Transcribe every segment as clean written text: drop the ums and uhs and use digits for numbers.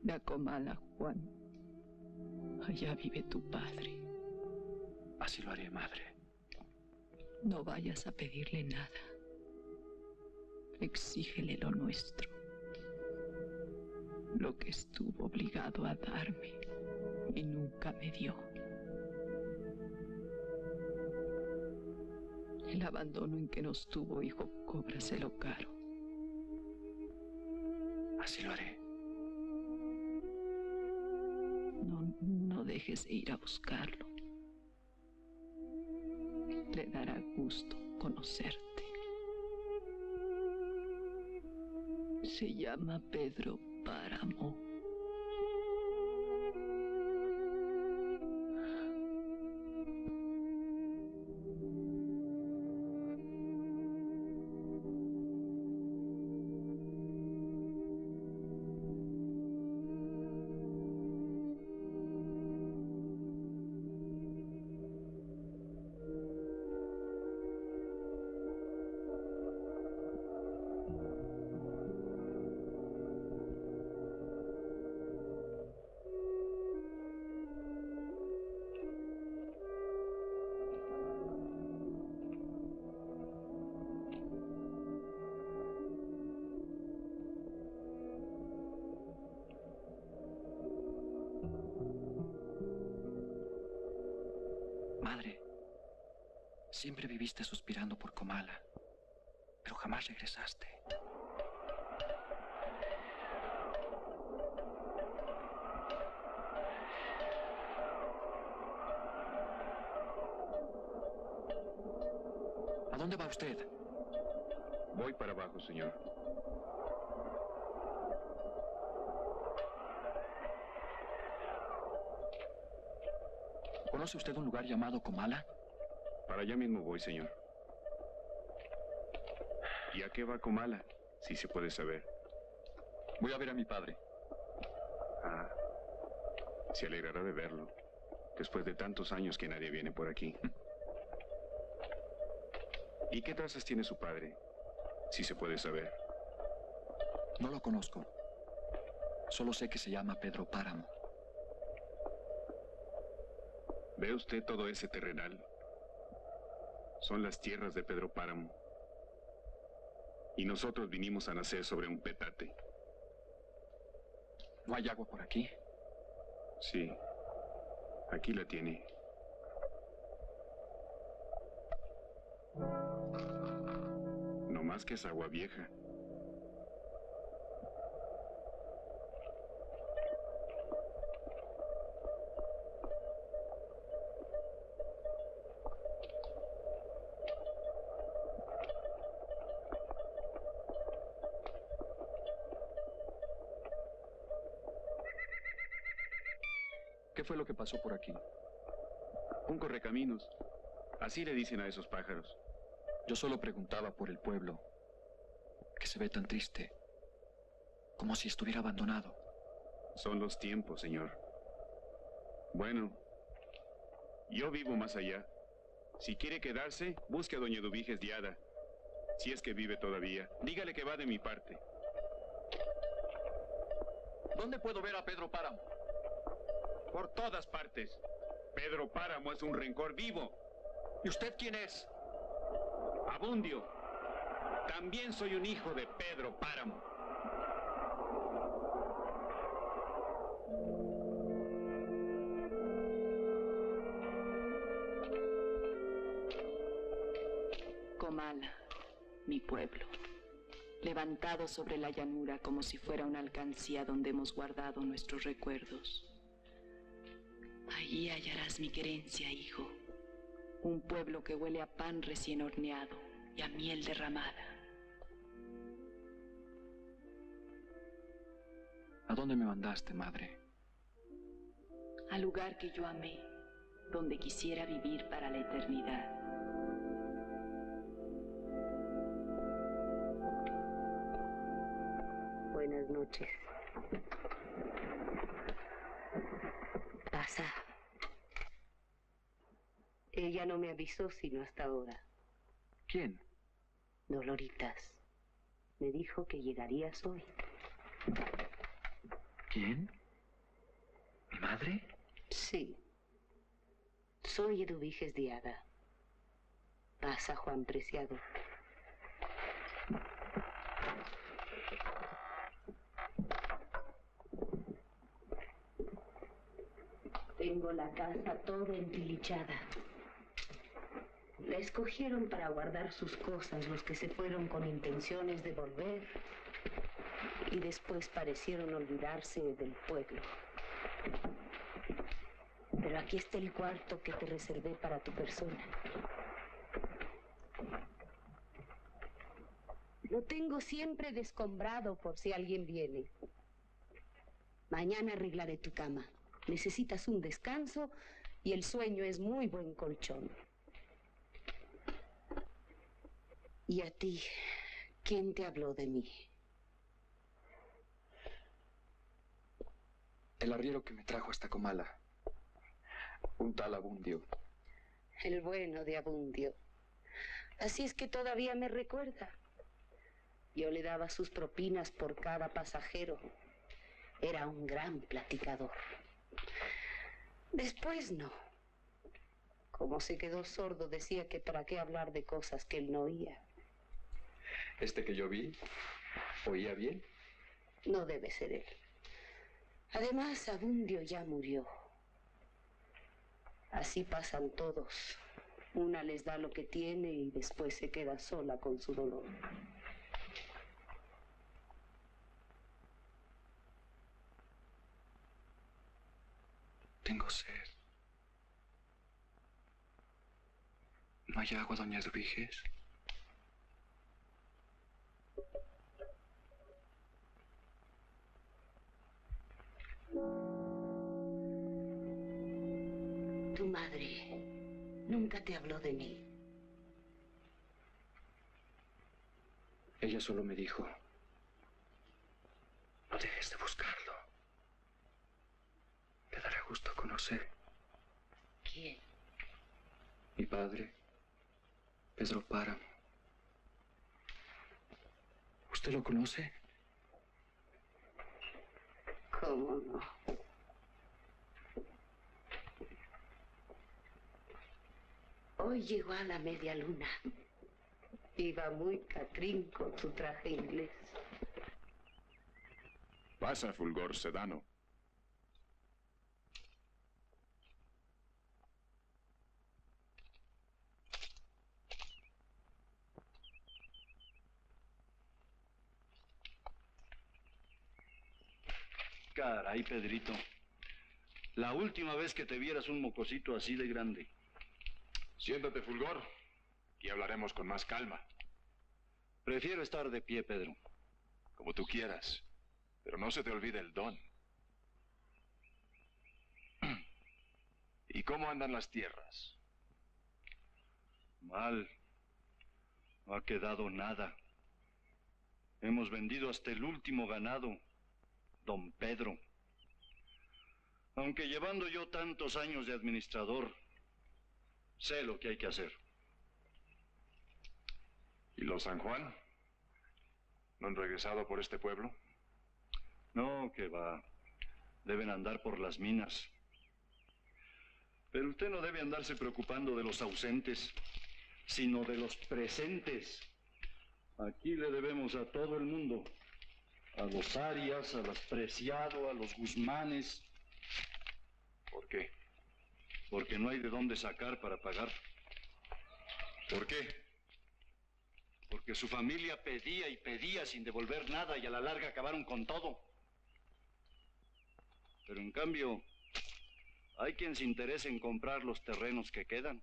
Ve a Comala, Juan. Allá vive tu padre. Así lo haré, madre. No vayas a pedirle nada. Exígele lo nuestro. Lo que estuvo obligado a darme y nunca me dio. El abandono en que nos tuvo, hijo, cóbraselo caro. Así lo haré. No dejes de ir a buscarlo. Le dará gusto conocerte. Se llama Pedro Páramo. Madre, siempre viviste suspirando por Comala, pero jamás regresaste. ¿A dónde va usted? Voy para abajo, señor. ¿Conoce usted un lugar llamado Comala? Para allá mismo voy, señor. ¿Y a qué va Comala? Si se puede saber. Voy a ver a mi padre. Ah, se alegrará de verlo. después de tantos años que nadie viene por aquí. ¿Y qué trazas tiene su padre? Si se puede saber. No lo conozco. Solo sé que se llama Pedro Páramo. ¿Ve usted todo ese terrenal? Son las tierras de Pedro Páramo. Y nosotros vinimos a nacer sobre un petate. ¿No hay agua por aquí? Sí, aquí la tiene. No más que es agua vieja. ¿Qué fue lo que pasó por aquí? Un correcaminos. Así le dicen a esos pájaros. Yo solo preguntaba por el pueblo, que se ve tan triste, como si estuviera abandonado. Son los tiempos, señor. Bueno, yo vivo más allá. Si quiere quedarse, busque a doña Eduviges Diada. Si es que vive todavía, dígale que va de mi parte. ¿Dónde puedo ver a Pedro Páramo? Por todas partes. Pedro Páramo es un rencor vivo. ¿Y usted quién es? Abundio. También soy un hijo de Pedro Páramo. Comala, mi pueblo, levantado sobre la llanura como si fuera una alcancía donde hemos guardado nuestros recuerdos. Allí hallarás mi querencia, hijo, un pueblo que huele a pan recién horneado y a miel derramada. ¿A dónde me mandaste, madre? Al lugar que yo amé, donde quisiera vivir para la eternidad. Buenas noches. Pasa. Ella no me avisó sino hasta ahora. ¿Quién? Doloritas. Me dijo que llegarías hoy. ¿Quién? ¿Mi madre? Sí. Soy Eduviges Diada. Pasa, Juan Preciado. Tengo la casa toda entilichada. La escogieron para guardar sus cosas los que se fueron con intenciones de volver y después parecieron olvidarse del pueblo. Pero aquí está el cuarto que te reservé para tu persona. Lo tengo siempre descombrado por si alguien viene. Mañana arreglaré tu cama. Necesitas un descanso y el sueño es muy buen colchón. ¿Y a ti? ¿Quién te habló de mí? El arriero que me trajo hasta Comala. Un tal Abundio. El bueno de Abundio. Así es que todavía me recuerda. Yo le daba sus propinas por cada pasajero. Era un gran platicador. Después no. Como se quedó sordo, decía que para qué hablar de cosas que él no oía. ¿Este que yo vi, oía bien? No debe ser él. Además, Abundio ya murió. Así pasan todos. Una les da lo que tiene y después se queda sola con su dolor. Tengo sed. ¿No hay agua, doña Eduviges? Tu madre nunca te habló de mí. Ella solo me dijo, no dejes de buscarlo. Te dará gusto conocer ¿Quién? Mi padre, Pedro Páramo. ¿Usted lo conoce? ¿Cómo no? Hoy llegó a la media luna. Iba muy catrín con su traje inglés. Pasa, Fulgor Sedano. Caray, Pedrito. La última vez que te vieras un mocosito así de grande. Siéntate, Fulgor, y hablaremos con más calma. Prefiero estar de pie, Pedro. Como tú quieras, pero no se te olvide el don. ¿Y cómo andan las tierras? Mal. No ha quedado nada. Hemos vendido hasta el último ganado, don Pedro. Aunque llevando yo tantos años de administrador, sé lo que hay que hacer. ¿Y los San Juan? ¿No han regresado por este pueblo? No, que va. Deben andar por las minas. Pero usted no debe andarse preocupando de los ausentes, sino de los presentes. Aquí le debemos a todo el mundo. A los Arias, a los Preciado, a los Guzmanes. ¿Por qué? Porque no hay de dónde sacar para pagar. ¿Por qué? Porque su familia pedía y pedía sin devolver nada y a la larga acabaron con todo. Pero en cambio, hay quien se interese en comprar los terrenos que quedan.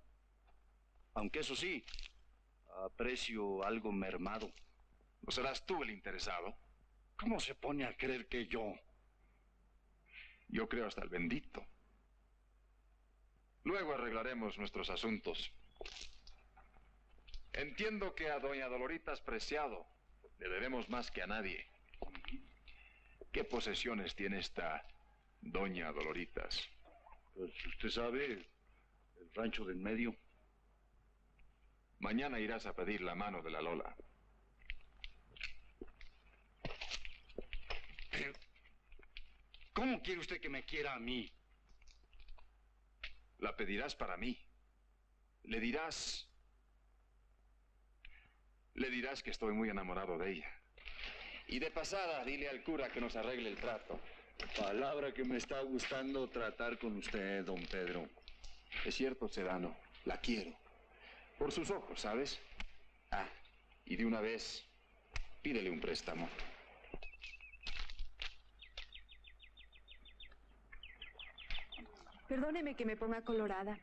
Aunque eso sí, a precio algo mermado. ¿No serás tú el interesado? ¿Cómo se pone a creer que yo? Yo creo hasta el bendito. Luego arreglaremos nuestros asuntos. Entiendo que a doña Doloritas Preciado le debemos más que a nadie. ¿Qué posesiones tiene esta doña Doloritas? Pues usted sabe, el rancho del medio. Mañana irás a pedir la mano de la Lola. Pero, ¿cómo quiere usted que me quiera a mí? La pedirás para mí. Le dirás que estoy muy enamorado de ella. Y de pasada, dile al cura que nos arregle el trato. Palabra que me está gustando tratar con usted, don Pedro. Es cierto, Sedano, la quiero. Por sus ojos, ¿sabes? Ah, y de una vez, pídele un préstamo. Perdóneme que me ponga colorada,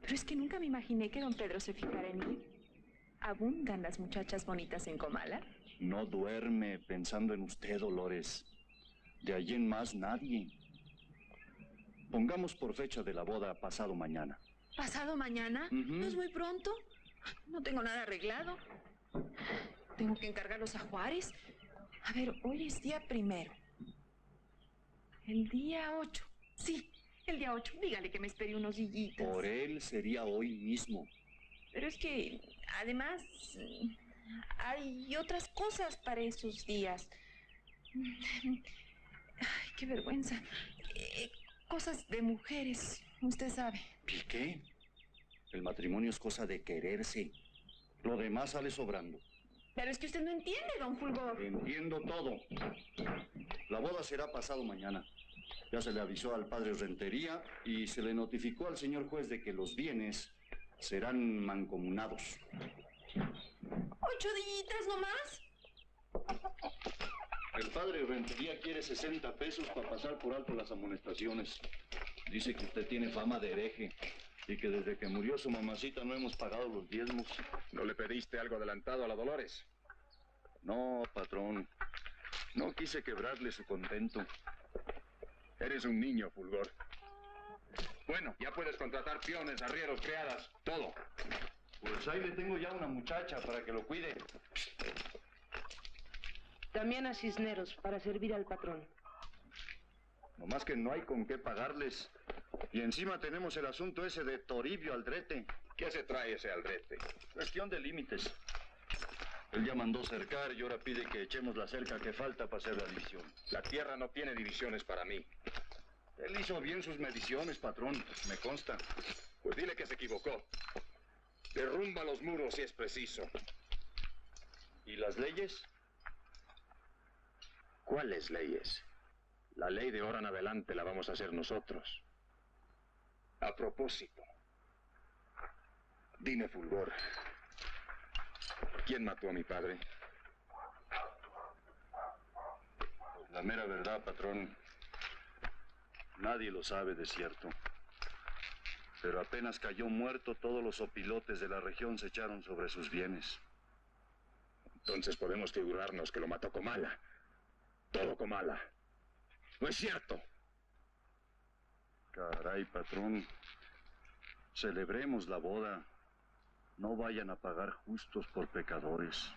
pero es que nunca me imaginé que don Pedro se fijara en mí. ¿Abundan las muchachas bonitas en Comala? No duerme pensando en usted, Dolores. De allí en más nadie. Pongamos por fecha de la boda pasado mañana. ¿Pasado mañana? ¿No es muy pronto? No tengo nada arreglado. Tengo que encargarlos a Juárez. A ver, hoy es día 1. El día 8. Sí, el día 8. Dígale que me espere unos dillitas. Por él sería hoy mismo. Pero es que, además, hay otras cosas para esos días. Ay, qué vergüenza. Cosas de mujeres, usted sabe. ¿Y qué? El matrimonio es cosa de quererse. Lo demás sale sobrando. Pero es que usted no entiende, don Fulgor. Entiendo todo. La boda será pasado mañana. Ya se le avisó al padre Rentería y se le notificó al señor juez de que los bienes serán mancomunados. 8 dillitas nomás. El padre Rentería quiere 60 pesos para pasar por alto las amonestaciones. Dice que usted tiene fama de hereje y que desde que murió su mamacita no hemos pagado los diezmos. ¿No le pediste algo adelantado a la Dolores? No, patrón. No quise quebrarle su contento. Eres un niño, Fulgor. Bueno, ya puedes contratar peones, arrieros, criadas, todo. Pues ahí le tengo ya una muchacha para que lo cuide. También a Cisneros para servir al patrón. Nomás que no hay con qué pagarles. Y encima tenemos el asunto ese de Toribio Aldrete. ¿Qué se trae ese Aldrete? Cuestión de límites. Él ya mandó cercar y ahora pide que echemos la cerca que falta para hacer la división. La tierra no tiene divisiones para mí. Él hizo bien sus mediciones, patrón, me consta. Pues dile que se equivocó. Derrumba los muros si es preciso. ¿Y las leyes? ¿Cuáles leyes? La ley de ahora en adelante la vamos a hacer nosotros. A propósito, dime, Fulgor, ¿quién mató a mi padre? Pues la mera verdad, patrón, nadie lo sabe de cierto. Pero apenas cayó muerto, todos los opilotes de la región se echaron sobre sus bienes. Entonces podemos figurarnos que lo mató Comala. Todo Comala. ¿No es cierto? Caray, patrón. Celebremos la boda. No vayan a pagar justos por pecadores.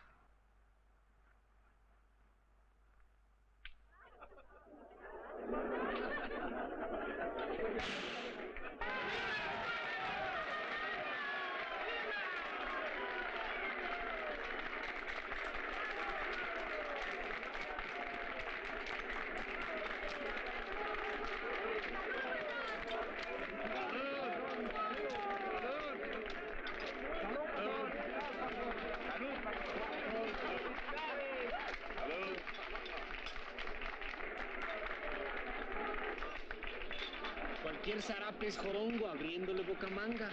Cualquier zarape es jorongo abriéndole bocamanga.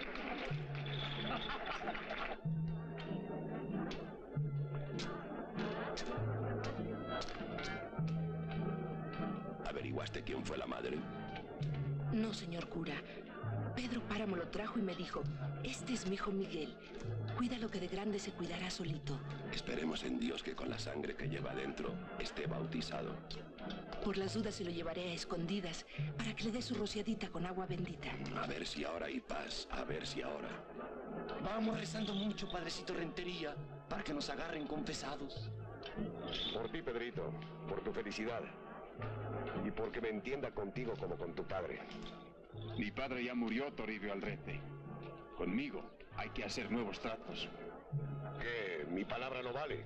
¿Averiguaste quién fue la madre? No, señor cura. Pedro Páramo lo trajo y me dijo, este es mi hijo Miguel. Cuídalo que de grande se cuidará solito. Esperemos en Dios que con la sangre que lleva adentro esté bautizado. Por las dudas se lo llevaré a escondidas para que le dé su rociadita con agua bendita. A ver si ahora hay paz, a ver si ahora. Vamos rezando mucho, Padrecito Rentería, para que nos agarren confesados. Por ti, Pedrito, por tu felicidad. Y porque me entienda contigo como con tu padre. Mi padre ya murió, Toribio Aldrete. Conmigo hay que hacer nuevos tratos. ¿Qué? ¿Mi palabra no vale?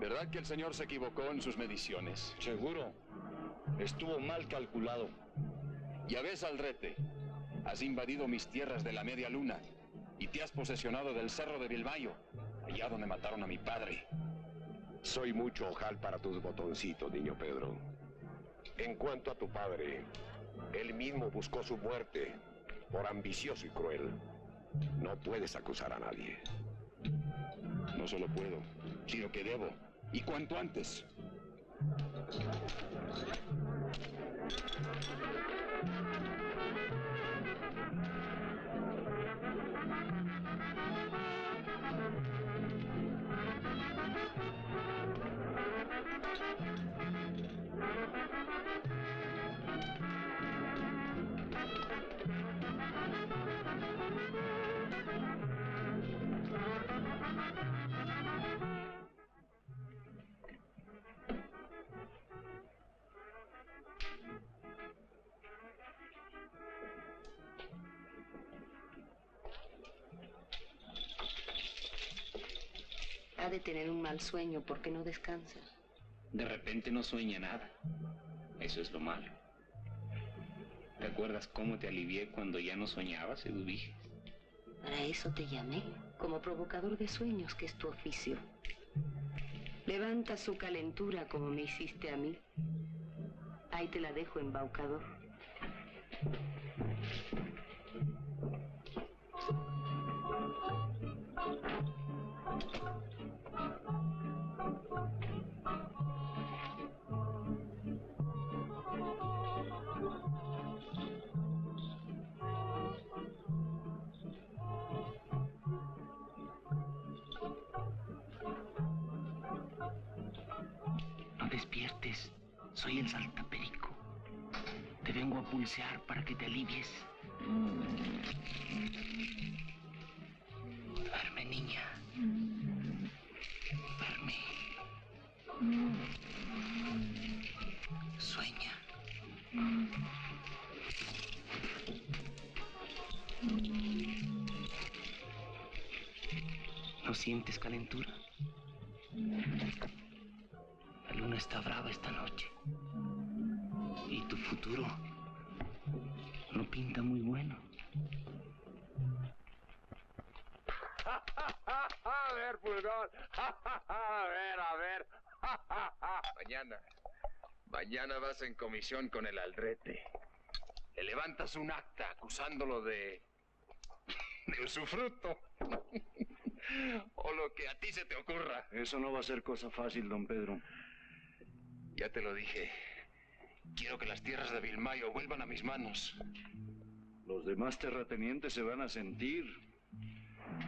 ¿Verdad que el señor se equivocó en sus mediciones? Seguro. Estuvo mal calculado. Ya ves, Aldrete, has invadido mis tierras de la Media Luna y te has posesionado del Cerro de Bilbayo, allá donde mataron a mi padre. Soy mucho ojal para tus botoncitos, niño Pedro. En cuanto a tu padre, él mismo buscó su muerte por ambicioso y cruel. No puedes acusar a nadie. No solo puedo, sino que debo. Y cuanto antes. Ha de tener un mal sueño porque no descansa. De repente no sueña nada. Eso es lo malo. ¿Te acuerdas cómo te alivié cuando ya no soñabas, Eduviges? Para eso te llamé, como provocador de sueños, que es tu oficio. Levanta su calentura como me hiciste a mí. Ahí te la dejo, embaucador. No despiertes, soy el saltaperico. Te vengo a pulsear para que te alivies. Duerme, niña. Duerme. Sueña. ¿No sientes calentura? La luna está brava esta noche. Y tu futuro no pinta muy bueno. A ver, Pulgón. A ver. Mañana vas en comisión con el Aldrete. Le levantas un acta acusándolo de usufructo. O lo que a ti se te ocurra. Eso no va a ser cosa fácil, don Pedro. Ya te lo dije. Quiero que las tierras de Vilmayo vuelvan a mis manos. Los demás terratenientes se van a sentir.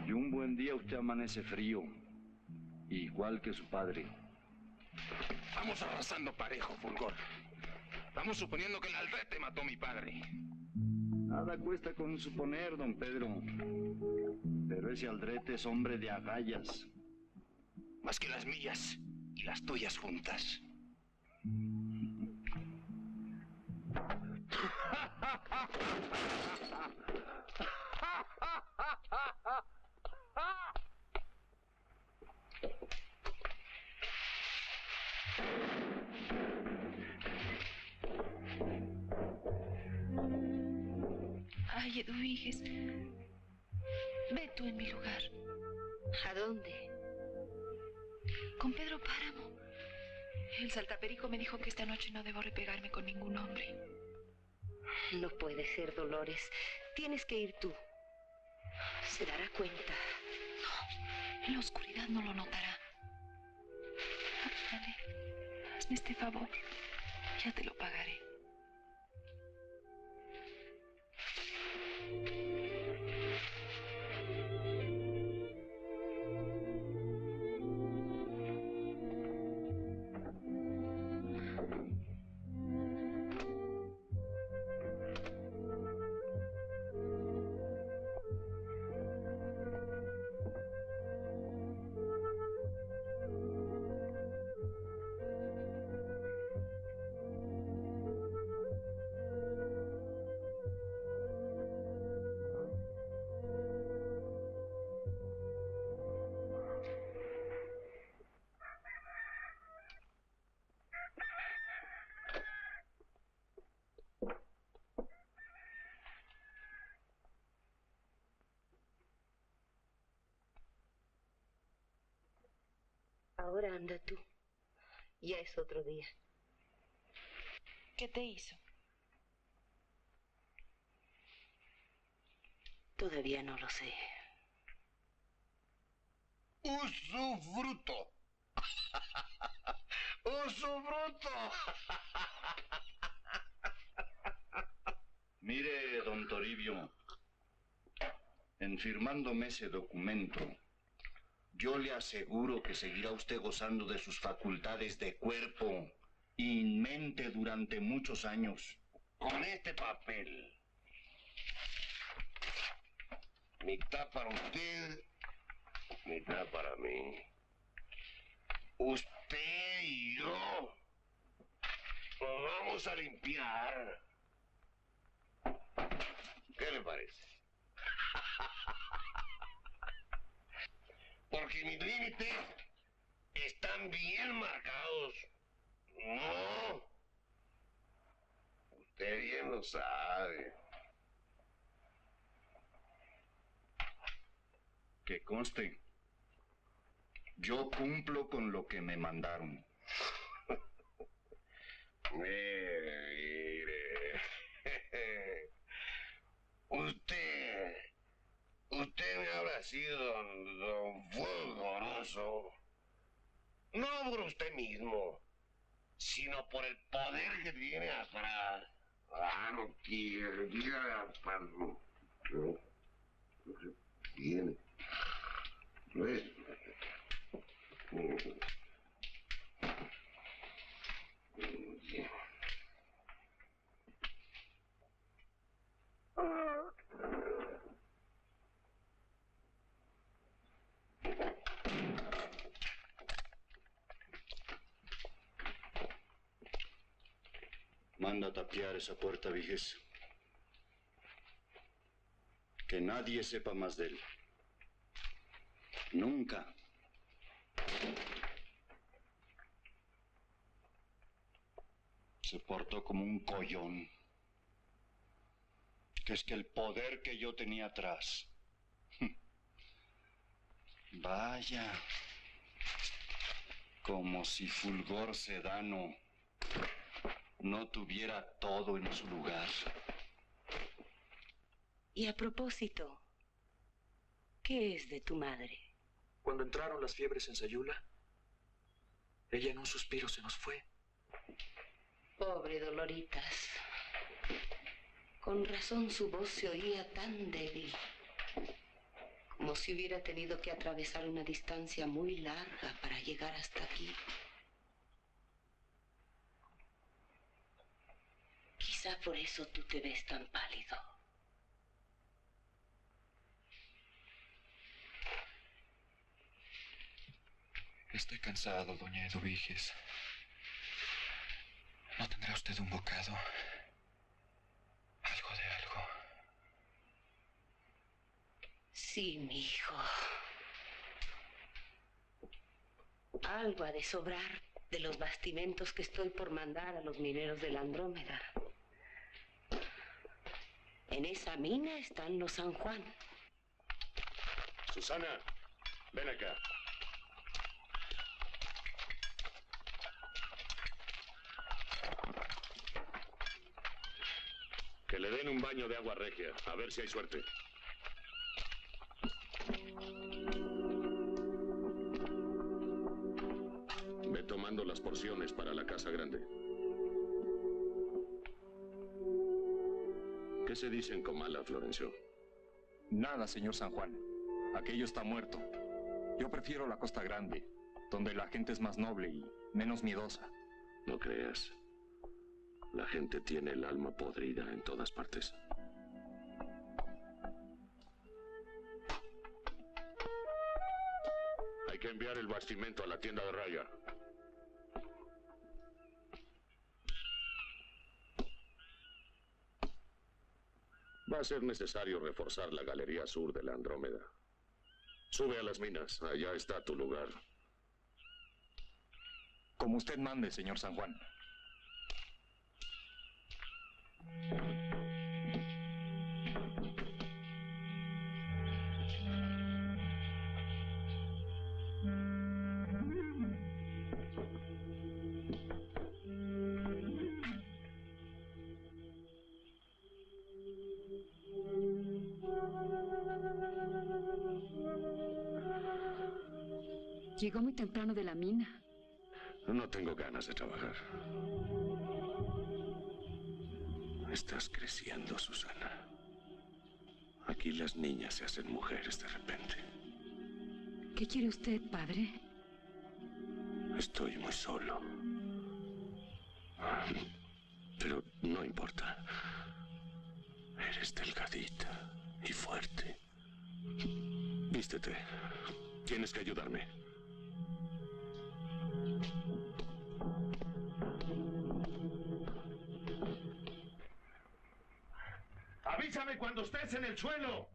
Y un buen día usted amanece frío. Igual que su padre. Vamos arrasando parejo, Fulgor. Estamos suponiendo que el Aldrete mató a mi padre. Nada cuesta con suponer, don Pedro. Pero ese Aldrete es hombre de agallas. Más que las mías y las tuyas juntas. Ay, Eduviges, ve tú en mi lugar. ¿A dónde? Con Pedro Páramo. El saltaperico me dijo que esta noche no debo repegarme con ningún hombre. No puede ser, Dolores. Tienes que ir tú. Se dará cuenta. No, en la oscuridad no lo notará. Dale, hazme este favor. Ya te lo pagaré. Ahora anda tú. Ya es otro día. ¿Qué te hizo? Todavía no lo sé. ¡Usufruto! ¡Usufruto! Mire, don Toribio, en firmándome ese documento, yo le aseguro que seguirá usted gozando de sus facultades de cuerpo y mente durante muchos años. Con este papel, mitad para usted, mitad para mí. Usted y yo nos vamos a limpiar. ¿Qué le parece? Porque mis límites están bien marcados. No. Usted bien lo sabe. Que conste, yo cumplo con lo que me mandaron. Mire. Usted me habrá sido don Fulgoroso. No por usted mismo, sino por el poder que tiene atrás. No quiere, no tiene. ¿No es? Manda a tapiar esa puerta, Viges. Que nadie sepa más de él. Nunca. Se portó como un collón. Que es que el poder que yo tenía atrás. Vaya. Como si Fulgor Sedano no tuviera todo en su lugar. Y a propósito, ¿qué es de tu madre? Cuando entraron las fiebres en Sayula, ella en un suspiro se nos fue. Pobre Doloritas. Con razón su voz se oía tan débil, como si hubiera tenido que atravesar una distancia muy larga para llegar hasta aquí. Quizá por eso tú te ves tan pálido. Estoy cansado, doña Eduviges. ¿No tendrá usted un bocado? Algo de algo. Sí, mi hijo. Algo ha de sobrar de los bastimentos que estoy por mandar a los mineros de la Andrómeda. En esa mina están los San Juan. Susana, ven acá. Que le den un baño de agua regia, a ver si hay suerte. Ve tomando las porciones para la casa grande. ¿Qué se dice en Comala, Florencio? Nada, señor San Juan. Aquello está muerto. Yo prefiero la Costa Grande, donde la gente es más noble y menos miedosa. No creas. La gente tiene el alma podrida en todas partes. Hay que enviar el bastimento a la tienda de Raya. Va a ser necesario reforzar la galería sur de la Andrómeda. Sube a las minas, allá está tu lugar. Como usted mande, señor San Juan. Llegó muy temprano de la mina. No tengo ganas de trabajar. Estás creciendo, Susana. Aquí las niñas se hacen mujeres de repente. ¿Qué quiere usted, padre? Estoy muy solo. Pero no importa. Eres delgadita y fuerte. Vístete. Tienes que ayudarme. ¡Avísame cuando estés en el suelo!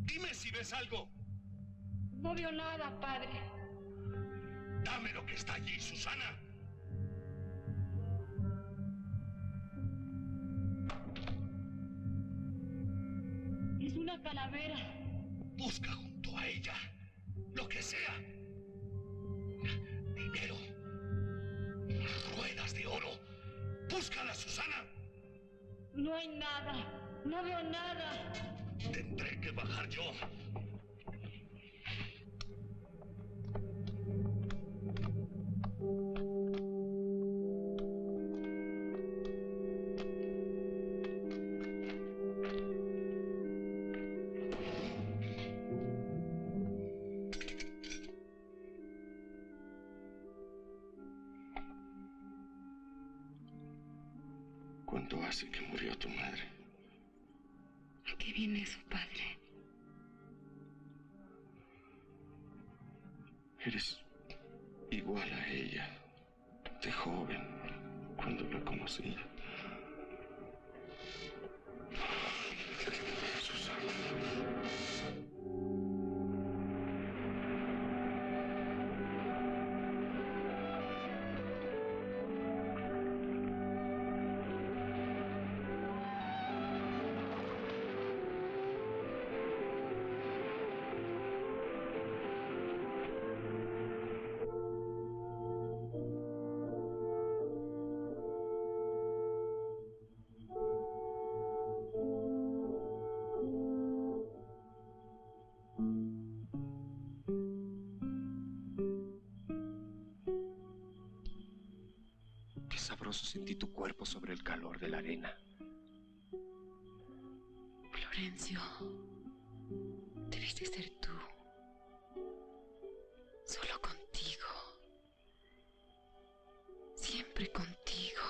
Dime si ves algo. No veo nada, padre. Dame lo que está allí, Susana. Es una calavera. Busca junto a ella lo que sea. Dinero. Ruedas de oro. Búscala, Susana. No hay nada. No veo nada. Tendré que bajar yo. ¿Cuánto hace que murió tu madre? ¿A qué viene eso, padre? Eres igual a ella, de joven, cuando la conocí. Susana. Qué sabroso sentí tu cuerpo sobre el calor de la arena. Florencio, debes de ser tú. Solo contigo. Siempre contigo.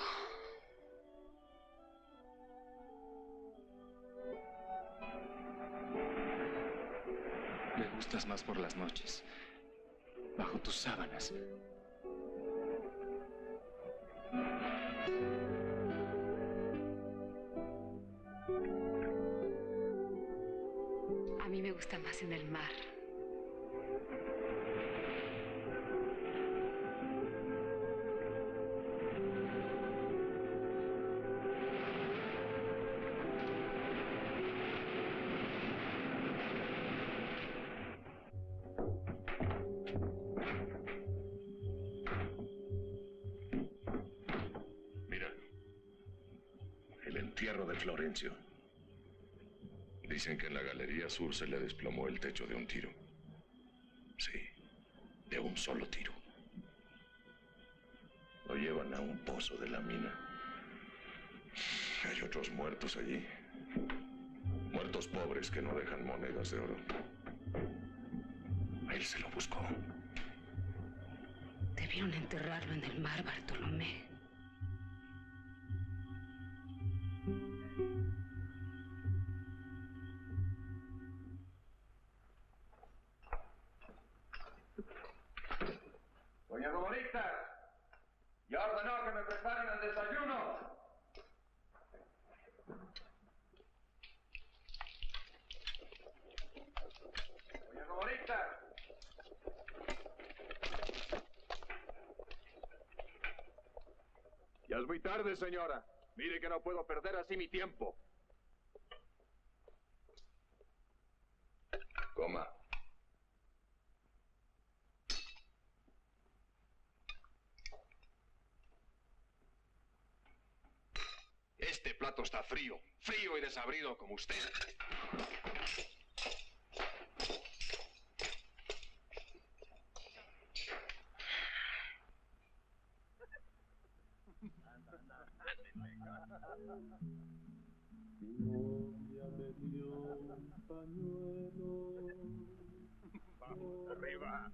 Me gustas más por las noches, bajo tus sábanas. A mí me gusta más en el mar. Mira, el entierro de Florencio. Dicen que en la galería sur se le desplomó el techo de un tiro. Sí, de un solo tiro. Lo llevan a un pozo de la mina. Hay otros muertos allí. Muertos pobres que no dejan monedas de oro. A él se lo buscó. Debieron enterrarlo en el mar, Bartolomé. Doña Doloritas, ya ordenó que me preparen el desayuno. Doña Doloritas. Ya es muy tarde, señora. Mire que no puedo perder así mi tiempo. Coma. Este plato está frío, frío y desabrido como usted. Arriba.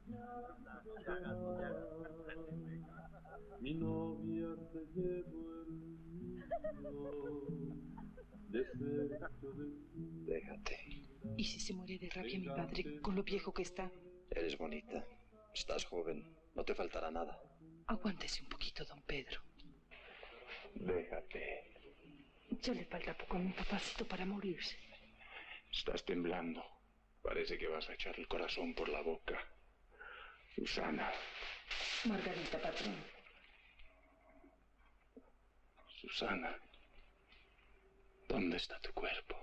Mi novia se llevó el desecho de... Déjate. ¿Y si se muere de rabia mi padre con lo viejo que está? Eres bonita. Estás joven. No te faltará nada. Aguántese un poquito, don Pedro. Déjate. Ya le falta poco a mi papacito para morirse. Estás temblando. Parece que vas a echar el corazón por la boca. Susana. Margarita, patrón. Susana. ¿Dónde está tu cuerpo?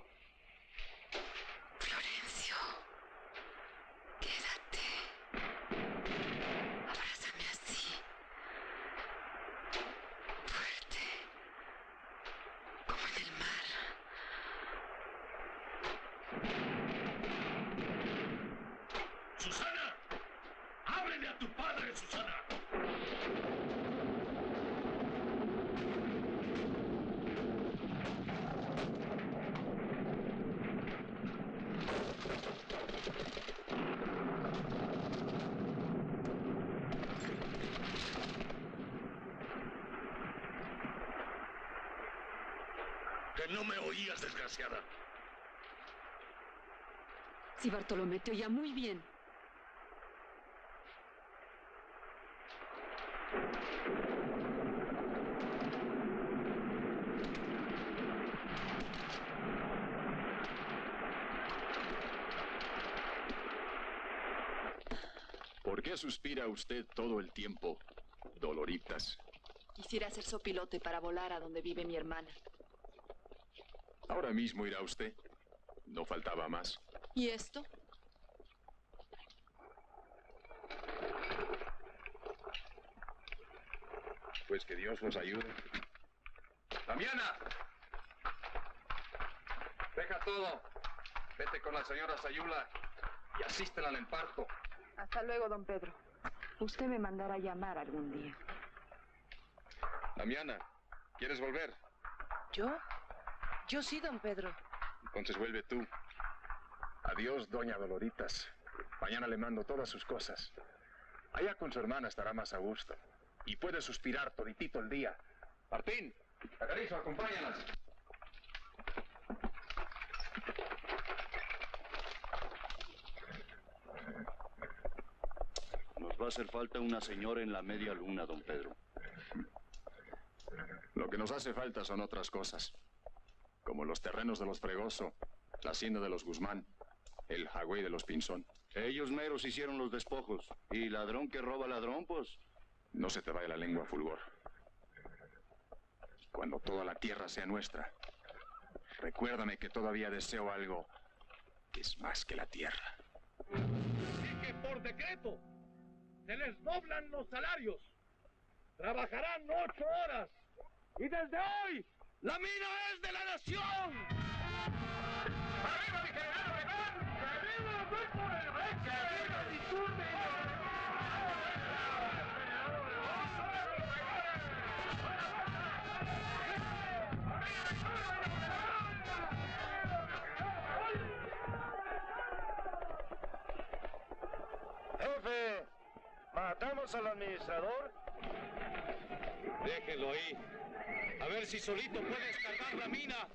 Florencio. Quédate. Abrázame así. Fuerte. Como en el mar. ¡Susana! ¡Ábrele a tu padre, Susana! Que no me oías, desgraciada. Sí, Bartolomé, te oía muy bien. ¿Por qué suspira usted todo el tiempo, Doloritas? Quisiera ser sopilote para volar a donde vive mi hermana. Ahora mismo irá usted. No faltaba más. ¿Y esto? Pues que Dios los ayude. ¡Damiana! Deja todo. Vete con la señora Sayula y asístela en el parto. Hasta luego, don Pedro. Usted me mandará a llamar algún día. Damiana, ¿quieres volver? ¿Yo? Yo sí, don Pedro. Entonces vuelve tú. Adiós, doña Doloritas. Mañana le mando todas sus cosas. Allá con su hermana estará más a gusto. Y puede suspirar toditito el día. Martín, Cacarizo, acompáñalas. Nos va a hacer falta una señora en la media luna, don Pedro. Lo que nos hace falta son otras cosas. Como los terrenos de los Fregoso, la hacienda de los Guzmán, el jagüey de los Pinzón. Ellos meros hicieron los despojos. Y ladrón que roba ladrón, pues... No se te vaya la lengua, Fulgor. Cuando toda la tierra sea nuestra, recuérdame que todavía deseo algo que es más que la tierra. Así que por decreto se les doblan los salarios. Trabajarán 8 horas. Y desde hoy, la mina es de la nación. ¡Arriba, mi general Obregón! ¡Que viva el grupo del Reche! ¡Que viva el discurso! Jefe, ¿matamos al administrador? Déjenlo ahí. A ver si solito puede descargar la mina.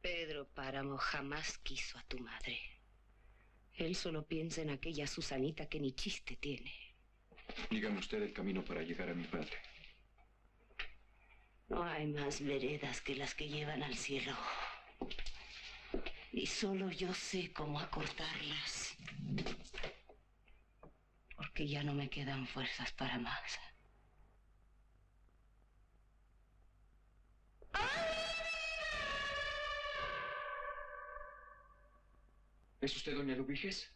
Pedro Páramo jamás quiso a tu madre. Él solo piensa en aquella Susanita que ni chiste tiene. Dígame usted el camino para llegar a mi padre. No hay más veredas que las que llevan al cielo. Y solo yo sé cómo acortarlas. Porque ya no me quedan fuerzas para más. ¿Es usted doña Lubiges?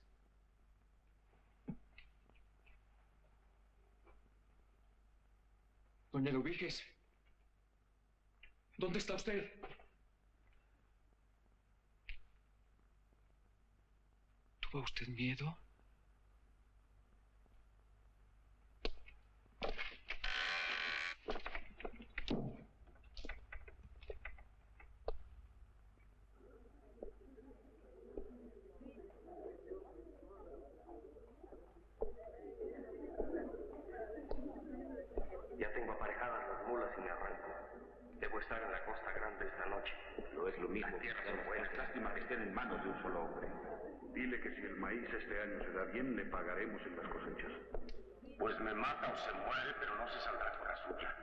Doña Lubiges, ¿dónde está usted? ¿Tuvo usted miedo? Ya tengo aparejadas las mulas y me arranco. Debo estar en la Costa Grande esta noche. No es lo mismo. Las tierras son buenas. Lástima que estén en manos de un solo hombre. Dile que si el maíz este año se da bien, le pagaremos en las cosechas. Pues me mata o se muere, pero no se saldrá con la suya.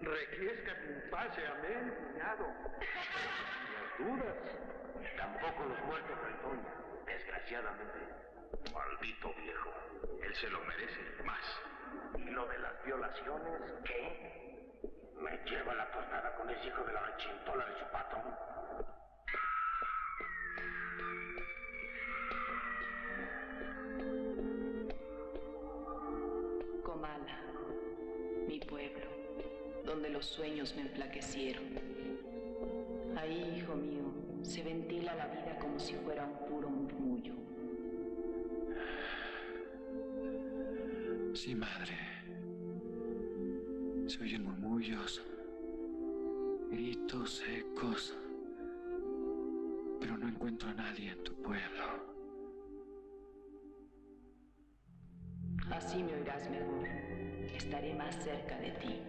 Requiescat in pace, amén, cuñado. Las dudas. Tampoco los muertos retoñan, desgraciadamente. Maldito viejo. Él se lo merece más. ¿Y lo de las violaciones? ¿Qué? Me lleva la tostada con ese hijo de la rechintola de su patrón. Comala, mi pueblo, donde los sueños me enflaquecieron. Ahí, hijo mío, se ventila la vida como si fuera un puro murmullo. Sí, madre. Se oyen murmullos, gritos secos, pero no encuentro a nadie en tu pueblo. Así me oirás mejor. Estaré más cerca de ti.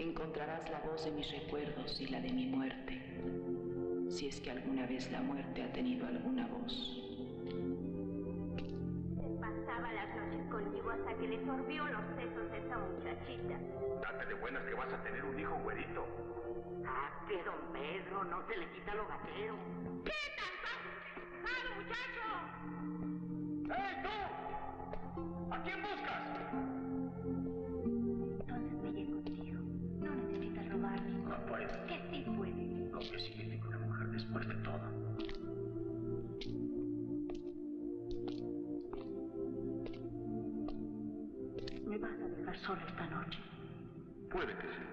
encontrarás la voz de mis recuerdos y la de mi muerte, si es que alguna vez la muerte ha tenido alguna voz. Pasaba las noches conmigo hasta que le sorbió los sesos a esa muchachita. Date de buenas que vas a tener un hijo, güerito. Ah, que don Pedro no se le quita lo gatero. ¿Qué tanto? ¡Claro, muchacho! ¡Hey, tú! ¿A quién buscas? Entonces me iré contigo. No necesitas robarme. No puedo. Que sí puede. Lo que significa una mujer después de todo. ¿Me vas a dejar solo esta noche? Puede que sí.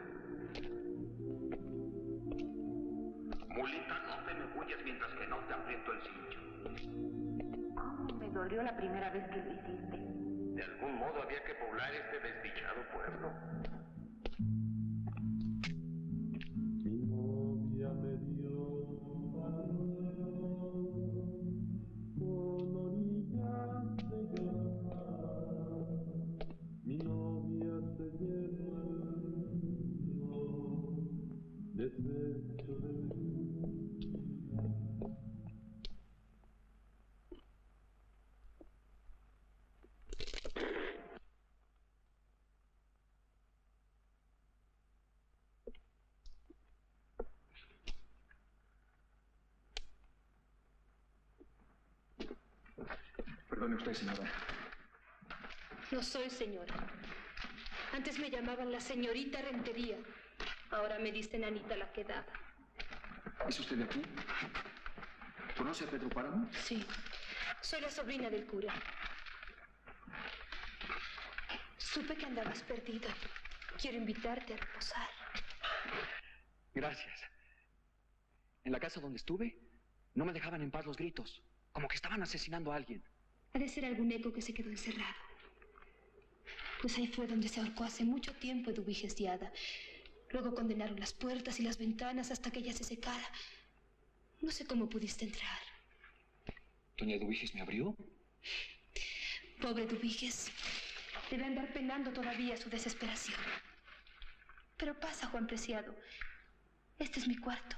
Mulita, no te me huyas mientras que no te aprieto el cincho. ¿Cómo me dolió la primera vez que lo hiciste? De algún modo había que poblar este desdichado pueblo. Mi novia me dio con orillas de llorar. Mi novia se llevó desecho de mí. Perdone usted, señora. No soy señora. Antes me llamaban la señorita Rentería. Ahora me dicen Anita la Quedada. ¿Es usted de aquí? ¿Conoce a Pedro Páramo? Sí, soy la sobrina del cura. Supe que andabas perdido. Quiero invitarte a reposar. Gracias. En la casa donde estuve, no me dejaban en paz los gritos. Como que estaban asesinando a alguien. Ha de ser algún eco que se quedó encerrado. Pues ahí fue donde se ahorcó hace mucho tiempo Eduviges Diada. Luego condenaron las puertas y las ventanas hasta que ella se secara. No sé cómo pudiste entrar. ¿Doña Eduviges me abrió? Pobre Eduviges. Debe andar penando todavía su desesperación. Pero pasa, Juan Preciado. Este es mi cuarto.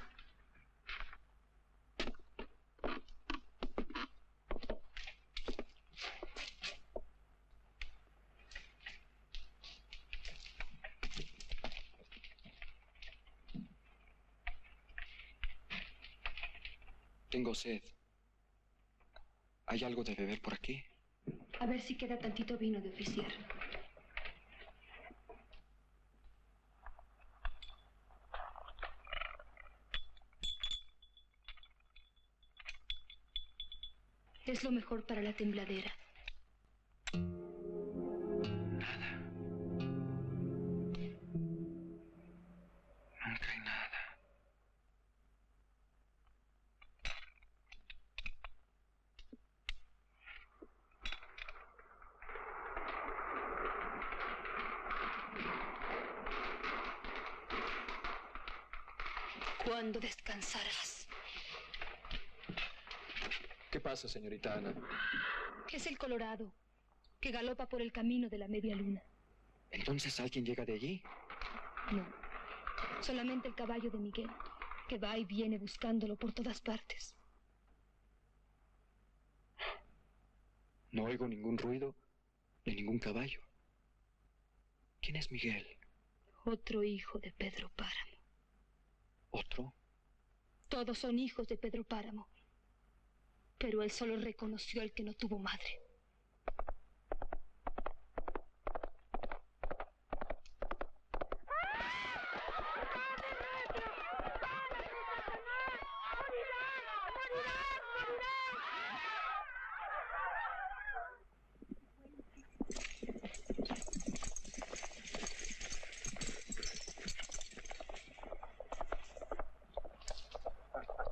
Tengo sed. ¿Hay algo de beber por aquí? A ver si queda tantito vino de oficiar. Es lo mejor para la tembladera. Nada. Nunca hay nada. ¿Cuándo descansarás? ¿Qué pasa, señorita Ana? Es el Colorado, que galopa por el camino de la media luna. ¿Entonces alguien llega de allí? No, solamente el caballo de Miguel, que va y viene buscándolo por todas partes. No oigo ningún ruido ni ningún caballo. ¿Quién es Miguel? Otro hijo de Pedro Páramo. ¿Otro? Todos son hijos de Pedro Páramo. Pero él solo reconoció al que no tuvo madre.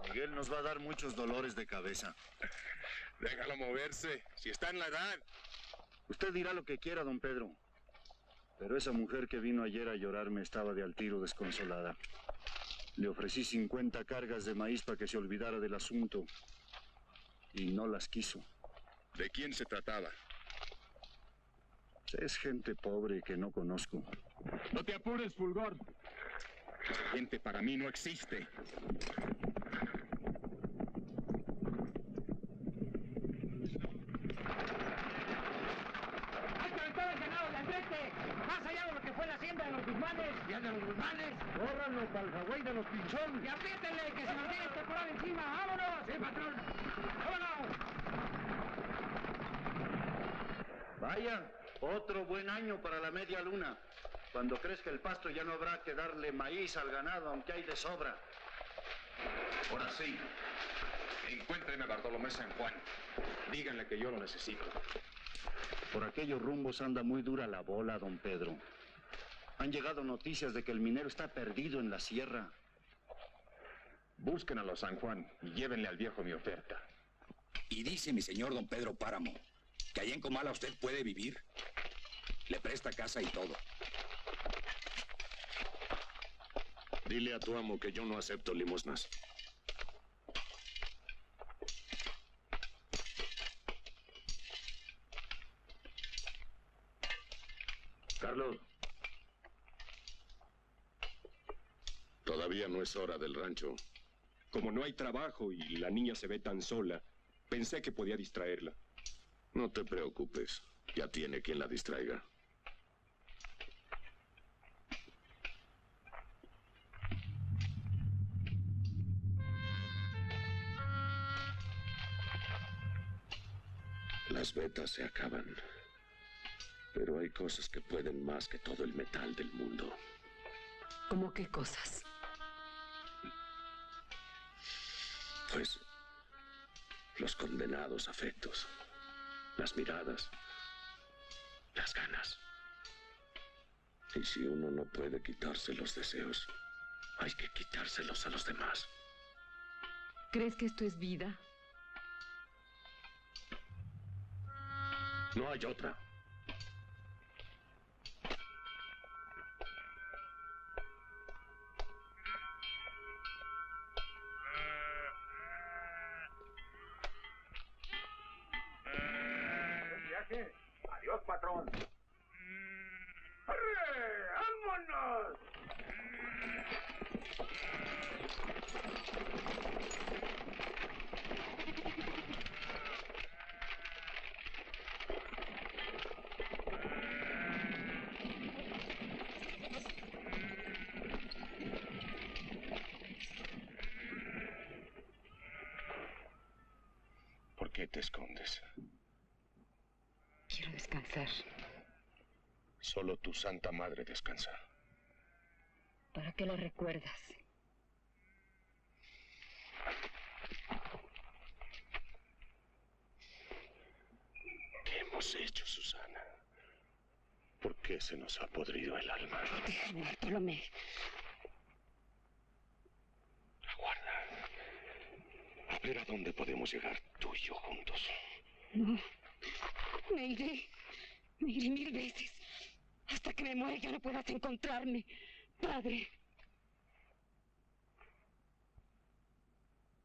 Miguel nos va a dar muchos dolores de cabeza. Déjalo moverse, si está en la edad. Usted dirá lo que quiera, don Pedro. Pero esa mujer que vino ayer a llorarme estaba de al tiro desconsolada. Le ofrecí 50 cargas de maíz para que se olvidara del asunto. Y no las quiso. ¿De quién se trataba? Es gente pobre que no conozco. No te apures, Fulgor. Esa gente para mí no existe. ¡Hay que aventar el ganado de enfrente! ¡Más allá de lo que fue la hacienda de los Guzmanes! ¡Y el de los Guzmanes! ¡Córranlo para el Hawái de los Pinchón! ¡Y apriétenle que se nos viene el temporal encima! ¡Vámonos! ¡Sí, patrón! ¡Vámonos! Vaya, otro buen año para la media luna. Cuando crezca el pasto ya no habrá que darle maíz al ganado, aunque hay de sobra. Ahora sí. Encuéntreme a Bartolomé San Juan. Díganle que yo lo necesito. Por aquellos rumbos anda muy dura la bola, don Pedro. Han llegado noticias de que el minero está perdido en la sierra. Busquen a los San Juan y llévenle al viejo mi oferta. Y dice mi señor don Pedro Páramo que allá en Comala usted puede vivir. Le presta casa y todo. Dile a tu amo que yo no acepto limosnas. Carlos. Todavía no es hora del rancho. Como no hay trabajo y la niña se ve tan sola, pensé que podía distraerla. No te preocupes. Ya tiene quien la distraiga. Las vetas se acaban. Pero hay cosas que pueden más que todo el metal del mundo. ¿Cómo qué cosas? Pues los condenados afectos, las miradas, las ganas. Y si uno no puede quitarse los deseos, hay que quitárselos a los demás. ¿Crees que esto es vida? No hay otra. Adiós, patrón. ¡Arre! ¡Vámonos! ¿Por qué te escondes? Quiero descansar. Solo tu Santa Madre descansa. ¿Para qué lo recuerdas? ¿Qué hemos hecho, Susana? ¿Por qué se nos ha podrido el alma? Déjame, Bartolomé. Aguarda. A ver a dónde podemos llegar tú y yo juntos. No. Me iré 1000 veces. Hasta que me muera ya no puedas encontrarme, padre.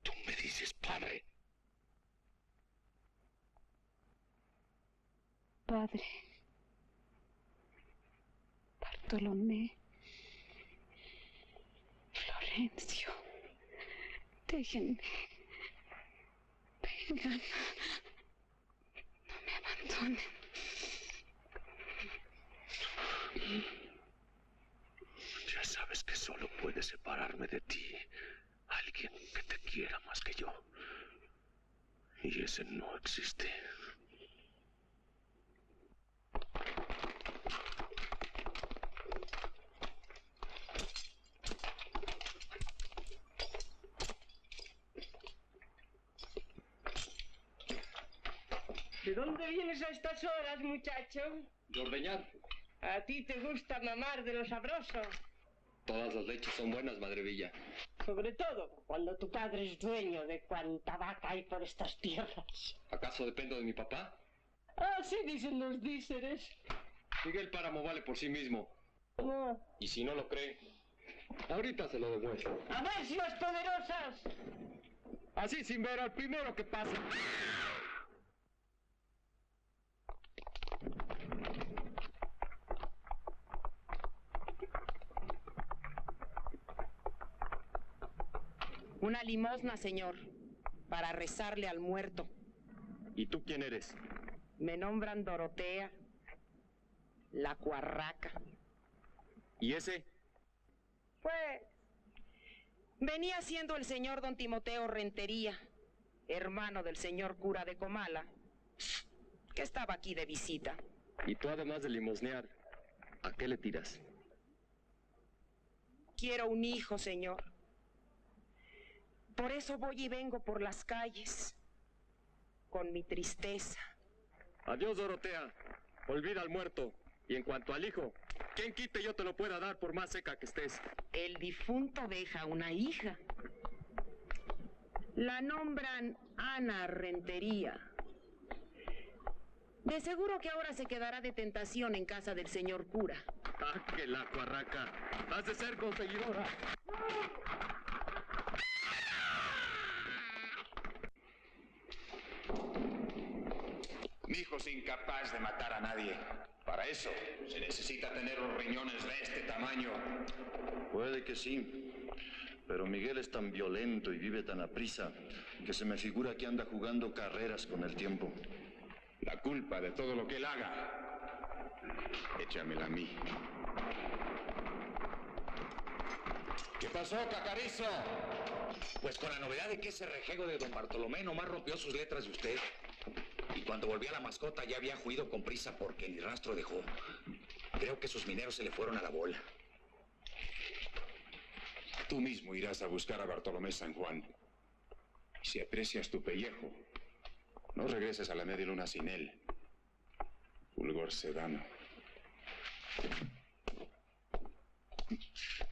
¿Tú me dices padre? Padre. Bartolomé. Florencio. Déjenme. Vengan. No me abandonen. Ya sabes que solo puede separarme de ti alguien que te quiera más que yo. Y ese no existe. ¿De dónde vienes a estas horas, muchacho? De ordeñar. ¿A ti te gusta mamar de lo sabroso? Todas las leches son buenas, Madre Villa. Sobre todo cuando tu padre es dueño de cuanta vaca hay por estas tierras. ¿Acaso dependo de mi papá? Así dicen los díceres. Miguel Páramo vale por sí mismo. No. Y si no lo cree, ahorita se lo demuestro. ¡A bestias poderosas! Así sin ver al primero que pase. Una limosna, señor, para rezarle al muerto. ¿Y tú quién eres? Me nombran Dorotea, la cuarraca. ¿Y ese? Pues, venía siendo el señor don Timoteo Rentería, hermano del señor cura de Comala, que estaba aquí de visita. Y tú, además de limosnear, ¿a qué le tiras? Quiero un hijo, señor. Por eso voy y vengo por las calles, con mi tristeza. Adiós, Dorotea. Olvida al muerto. Y en cuanto al hijo, ¿quién quite yo te lo pueda dar por más seca que estés? El difunto deja una hija. La nombran Ana Rentería. De seguro que ahora se quedará de tentación en casa del señor cura. ¡Ah, que la cuarraca! ¡Has de ser conseguidora! Mi hijo es incapaz de matar a nadie. Para eso se necesita tener los riñones de este tamaño. Puede que sí, pero Miguel es tan violento y vive tan aprisa que se me figura que anda jugando carreras con el tiempo. La culpa de todo lo que él haga, échamela a mí. ¿Qué pasó, Cacarizo? Pues con la novedad de que ese rejego de don Bartolomé nomás rompió sus letras de usted. Y cuando volví a la mascota ya había huido con prisa porque ni rastro dejó. Creo que sus mineros se le fueron a la bola. Tú mismo irás a buscar a Bartolomé San Juan. Y si aprecias tu pellejo, no regreses a la media luna sin él. Fulgor Sedano.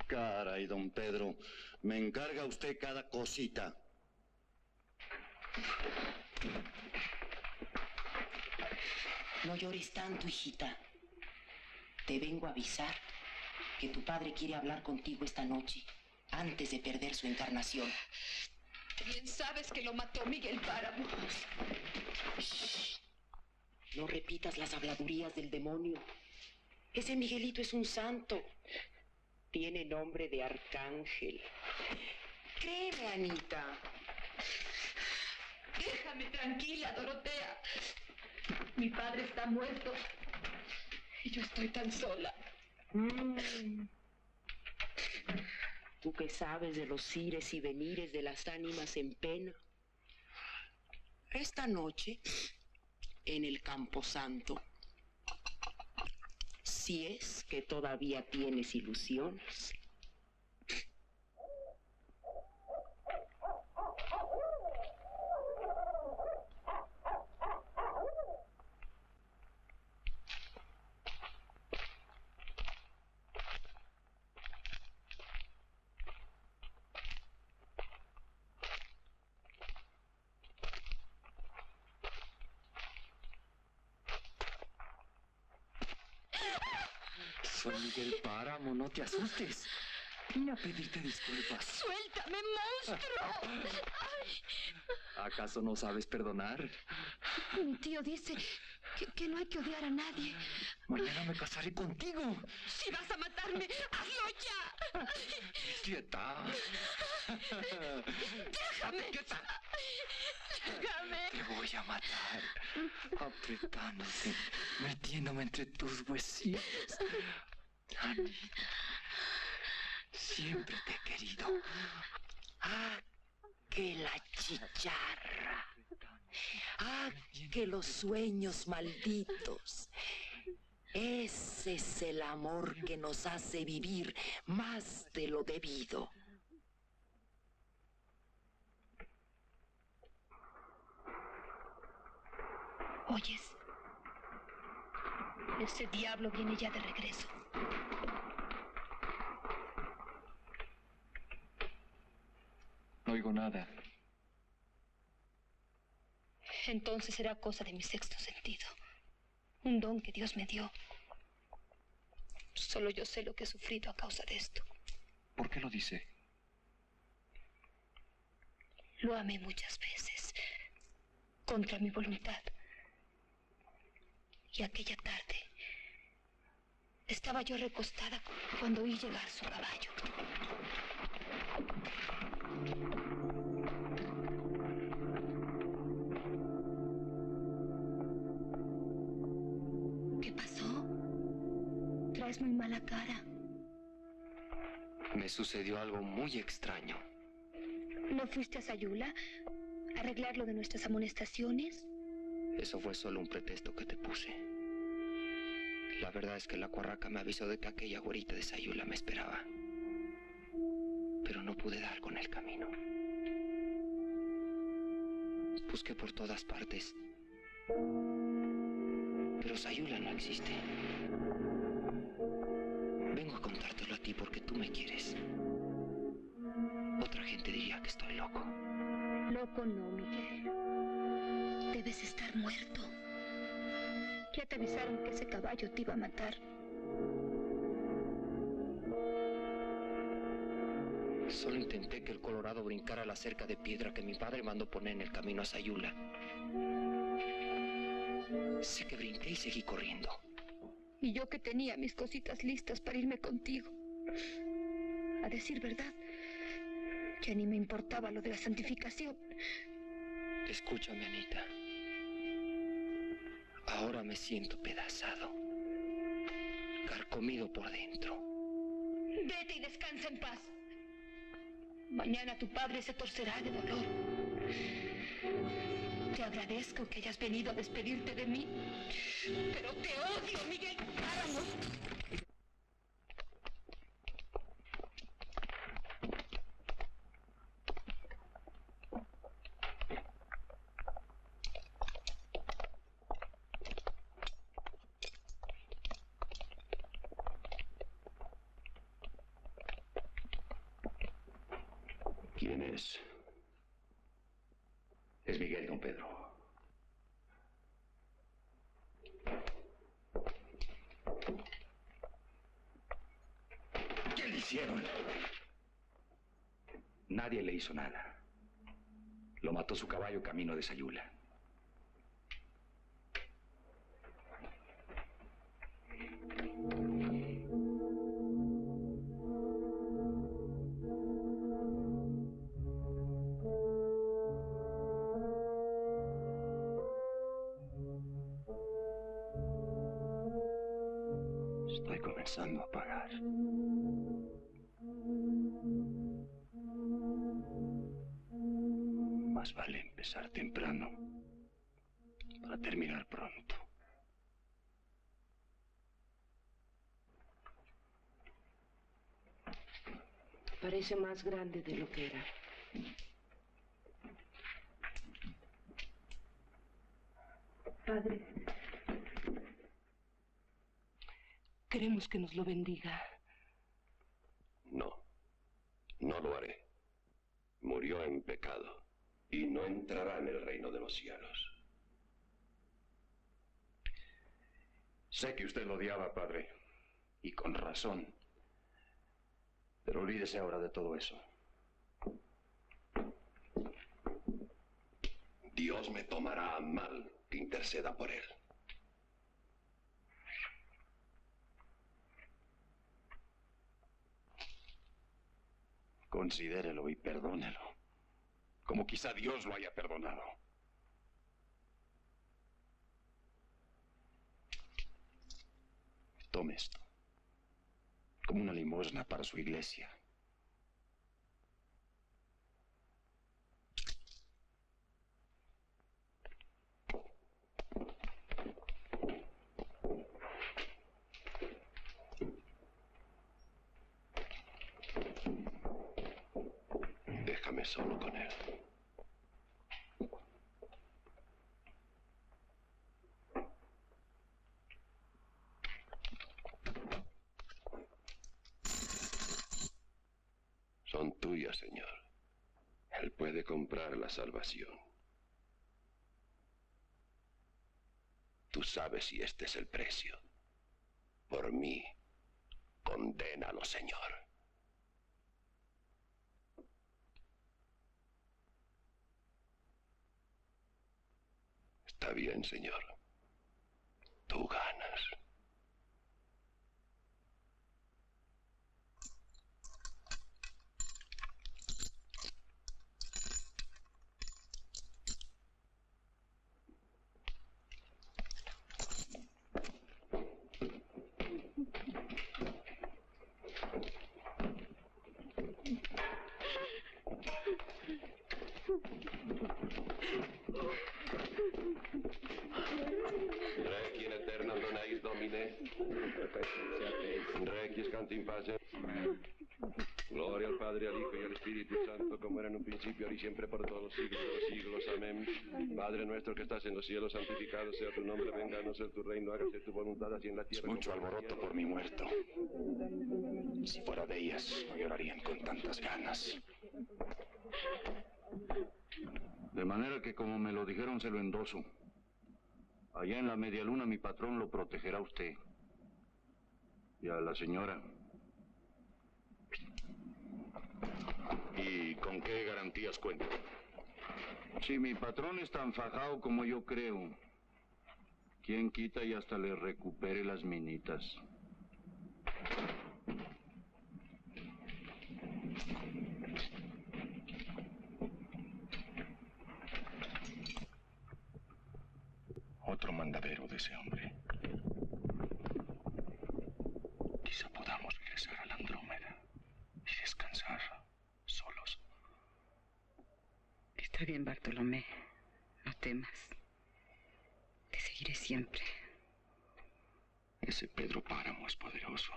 Caray, don Pedro, me encarga usted cada cosita. No llores tanto, hijita. Te vengo a avisar que tu padre quiere hablar contigo esta noche, antes de perder su encarnación. Bien sabes que lo mató Miguel Páramo. Shh. No repitas las habladurías del demonio. Ese Miguelito es un santo. Tiene nombre de arcángel. Créeme, Anita. Déjame tranquila, Dorotea. Mi padre está muerto y yo estoy tan sola. Tú que sabes de los ires y venires de las ánimas en pena. Esta noche, en el Camposanto, si es que todavía tienes ilusiones. Soy Miguel Páramo, no te asustes. Vine a pedirte disculpas. ¡Suéltame, monstruo! ¿Acaso no sabes perdonar? Mi tío dice que no hay que odiar a nadie. Mañana me casaré contigo. Si vas a matarme, hazlo ya. ¡Quieta! ¡Déjame! ¡Quieta! ¡Déjame! Te voy a matar. Apretándote, metiéndome entre tus huesillos. Anita, siempre te he querido. ¡Ah, que la chicharra! ¡Ah, que los sueños malditos! Ese es el amor que nos hace vivir más de lo debido. ¿Oyes? Ese diablo viene ya de regreso. No oigo nada. Entonces será cosa de mi sexto sentido. Un don que Dios me dio. Solo yo sé lo que he sufrido a causa de esto. ¿Por qué lo dice? Lo amé muchas veces, contra mi voluntad. Y aquella tarde estaba yo recostada cuando oí llegar su caballo. pones muy mala cara. Me sucedió algo muy extraño. ¿No fuiste a Sayula a arreglar lo de nuestras amonestaciones? Eso fue solo un pretexto que te puse. La verdad es que la cuarraca me avisó de que aquella güerita de Sayula me esperaba. Pero no pude dar con el camino. Busqué por todas partes. Pero Sayula no existe. Vengo a contártelo a ti porque tú me quieres. Otra gente diría que estoy loco. Loco no, Miguel. Debes estar muerto. Ya te avisaron que ese caballo te iba a matar. Solo intenté que el Colorado brincara la cerca de piedra que mi padre mandó poner en el camino a Sayula. Sé que brinqué y seguí corriendo. Y yo que tenía mis cositas listas para irme contigo. A decir verdad, ya ni me importaba lo de la santificación. Escúchame, Anita. Ahora me siento pedazado, carcomido por dentro. Vete y descansa en paz. Mañana tu padre se torcerá de dolor. Te agradezco que hayas venido a despedirte de mí, pero te odio, Miguel Páramo. ¿Quién es? Es Miguel, don Pedro. ¿Qué le hicieron? Nadie le hizo nada. Lo mató su caballo camino de Sayula. Estoy comenzando a pagar. Más vale empezar temprano para terminar pronto. Parece más grande de lo que era. Padre, queremos que nos lo bendiga. No, no lo haré. Murió en pecado y no entrará en el reino de los cielos. Sé que usted lo odiaba, padre, y con razón. Pero olvídese ahora de todo eso. Dios me tomará a mal que interceda por él. Considérelo y perdónelo, como quizá Dios lo haya perdonado. Tome esto, como una limosna para su iglesia. Déjame solo con él. Son tuyas, Señor. Él puede comprar la salvación. Tú sabes si este es el precio. Por mí, condénalo, Señor. Está bien, Señor. Tú ganas. Santo, como era en un principio, ahora y siempre, por todos los siglos de los siglos. Amén. Padre nuestro que estás en los cielos, santificado sea tu nombre, venga a nosotros tu reino, hágase tu voluntad, así en la tierra. Mucho alboroto por mi muerto. Si fuera de ellas, no llorarían con tantas ganas. De manera que, como me lo dijeron, se lo endoso. Allá en la media luna mi patrón lo protegerá a usted. Y a la señora. ¿Y con qué garantías cuento? Si mi patrón es tan fajado como yo creo, ¿quién quita y hasta le recupere las minitas? Otro mandadero de ese hombre. Quizá podamos regresar a la Andrómeda y descansar solos. Está bien, Bartolomé. No temas. Te seguiré siempre. Ese Pedro Páramo es poderoso.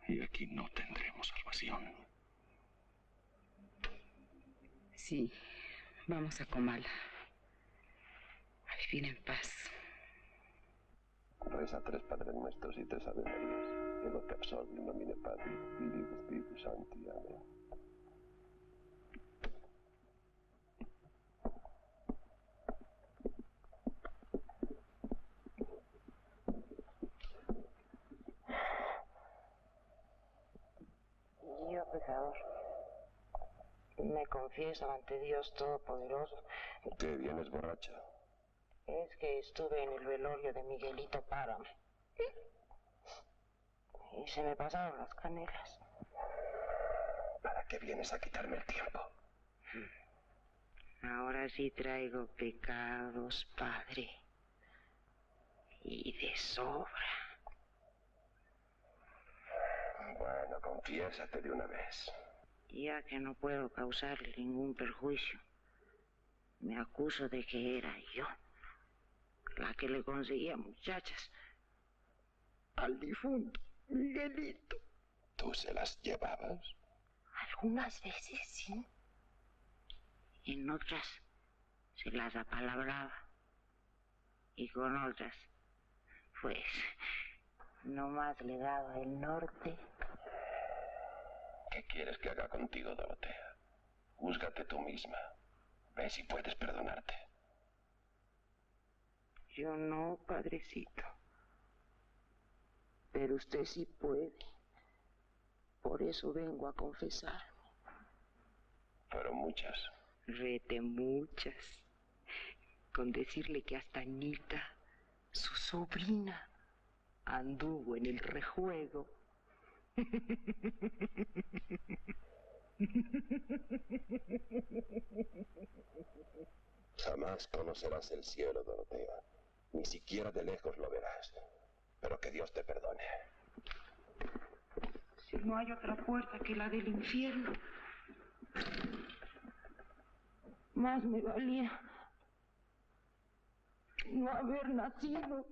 Y aquí no tendremos salvación. Sí, vamos a Comala. A vivir en paz. Reza 3 Padres Nuestros y 3 Ave Marías. Que lo que absorbe en nomine Patri, Filii y Espíritu Santi. Amén. Yo, pecador, me confieso ante Dios Todopoderoso. ¿Qué vienes borracha? Es que estuve en el velorio de Miguelito Páramo. Y se me pasaron las canelas. ¿Para qué vienes a quitarme el tiempo? Ahora sí traigo pecados, Padre. Y de sobra. Bueno, confiésate de una vez. Ya que no puedo causarle ningún perjuicio, me acuso de que era yo la que le conseguía muchachas al difunto Miguelito. ¿Tú se las llevabas? Algunas veces sí. En otras se las apalabraba. Y con otras, pues, nomás le daba el norte. ¿Qué quieres que haga contigo, Dorotea? Júzgate tú misma. Ve si puedes perdonarte. Yo no, padrecito. Pero usted sí puede. Por eso vengo a confesarme. Fueron muchas. Rete muchas. Con decirle que hasta Anita, su sobrina, anduvo en el rejuego. Jamás conocerás el cielo, Dorotea. Ni siquiera de lejos lo verás. Pero que Dios te perdone. Si no hay otra puerta que la del infierno, más me valía no haber nacido.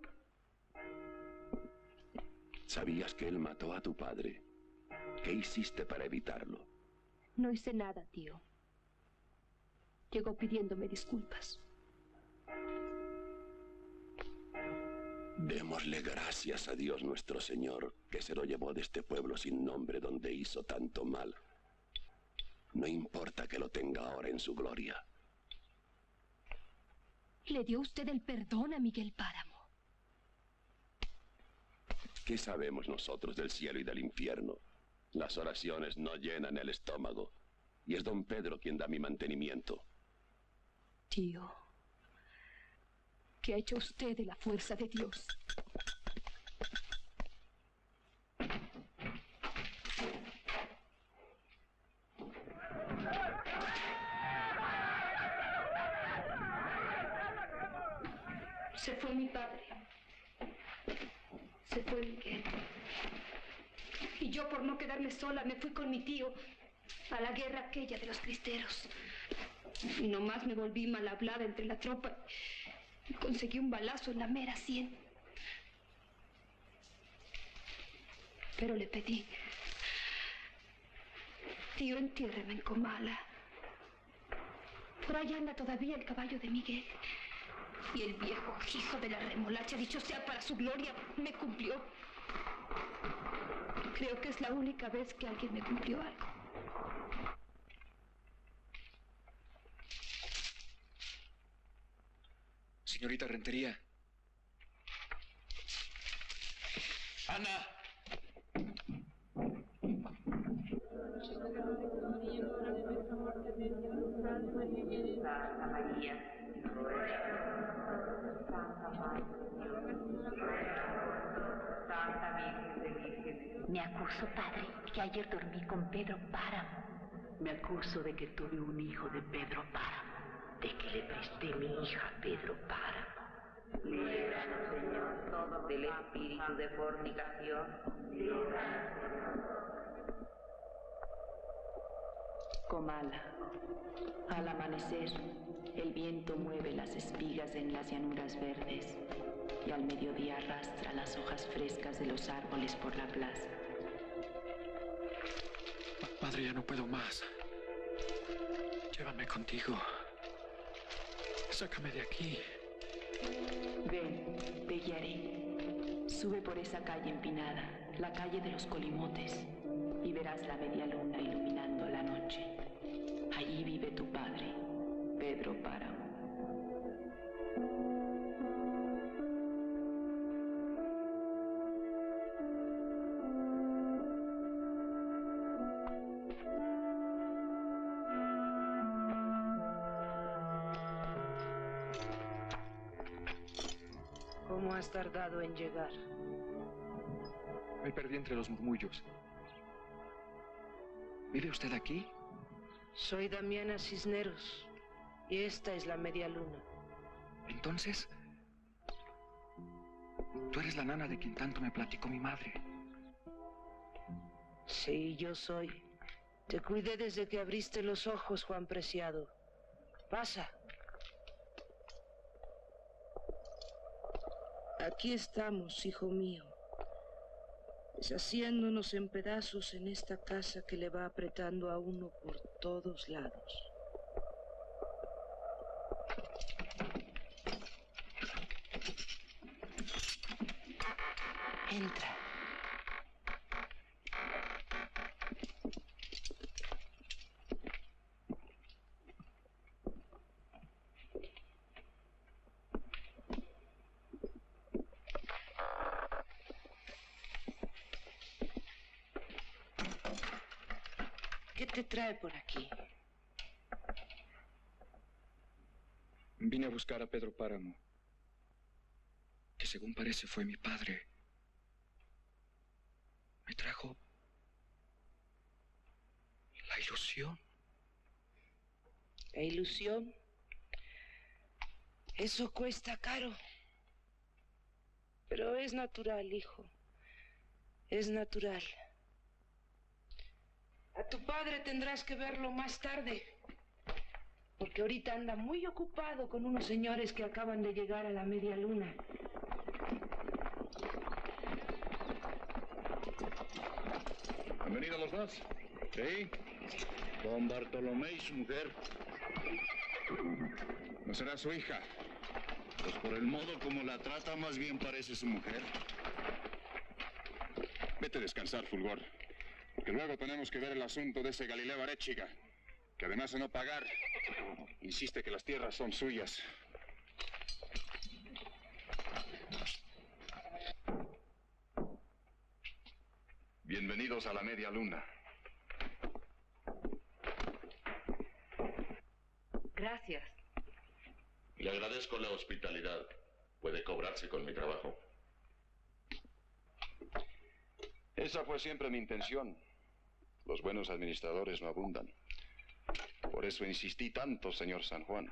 ¿Sabías que él mató a tu padre? ¿Qué hiciste para evitarlo? No hice nada, tío. Llegó pidiéndome disculpas. Démosle gracias a Dios nuestro Señor, que se lo llevó de este pueblo sin nombre donde hizo tanto mal. No importa que lo tenga ahora en su gloria. ¿Le dio usted el perdón a Miguel Páramo? ¿Qué sabemos nosotros del cielo y del infierno? Las oraciones no llenan el estómago, y es don Pedro quien da mi mantenimiento. Tío, ¿qué ha hecho usted de la fuerza de Dios? Se fue mi padre. Se fue Miguel. Y yo, por no quedarme sola, me fui con mi tío a la guerra aquella de los cristeros. Y nomás me volví mal hablada entre la tropa y conseguí un balazo en la mera sien. Pero le pedí Tío, entiérreme en Comala. Por allá anda todavía el caballo de Miguel. Y el viejo hijo de la remolacha, dicho sea para su gloria, me cumplió. Creo que es la única vez que alguien me cumplió algo. Señorita Rentería. ¡Ana! Santa María, Santa Virgen de Vírgenes. Me acuso, padre, que ayer dormí con Pedro Páramo. Me acuso de que tuve un hijo de Pedro Páramo. De que le presté mi hija a Pedro Páramo. Líbranos, Señor, del espíritu de fornicación. Comala. Al amanecer, el viento mueve las espigas en las llanuras verdes y al mediodía arrastra las hojas frescas de los árboles por la plaza. Padre, ya no puedo más. Llévame contigo. Sácame de aquí. Ven, te guiaré. Sube por esa calle empinada, la calle de los Colimotes, y verás la media luna iluminando la noche. Allí vive tu padre, Pedro Páramo. ¿Cómo has tardado en llegar? Me perdí entre los murmullos. ¿Vive usted aquí? Soy Damiana Cisneros y esta es la media luna. Entonces, tú eres la nana de quien tanto me platicó mi madre. Sí, yo soy. Te cuidé desde que abriste los ojos, Juan Preciado. Pasa. Aquí estamos, hijo mío, deshaciéndonos en pedazos en esta casa que le va apretando a uno por todos lados. Entra. ¿Qué te trae por aquí? Vine a buscar a Pedro Páramo, que según parece fue mi padre. Me trajo la ilusión. ¿La ilusión? Eso cuesta caro. Pero es natural, hijo. Es natural. A tu padre tendrás que verlo más tarde, porque ahorita anda muy ocupado con unos señores que acaban de llegar a la media luna. Bienvenidos los dos. ¿Sí? Don Bartolomé y su mujer. ¿No será su hija? Pues por el modo como la trata, más bien parece su mujer. Vete a descansar, Fulgor. Que luego tenemos que ver el asunto de ese Galileo Arechiga, que además de no pagar, insiste que las tierras son suyas. Bienvenidos a la media luna. Gracias. Le agradezco la hospitalidad. Puede cobrarse con mi trabajo. Esa fue siempre mi intención. Los buenos administradores no abundan. Por eso insistí tanto, señor San Juan.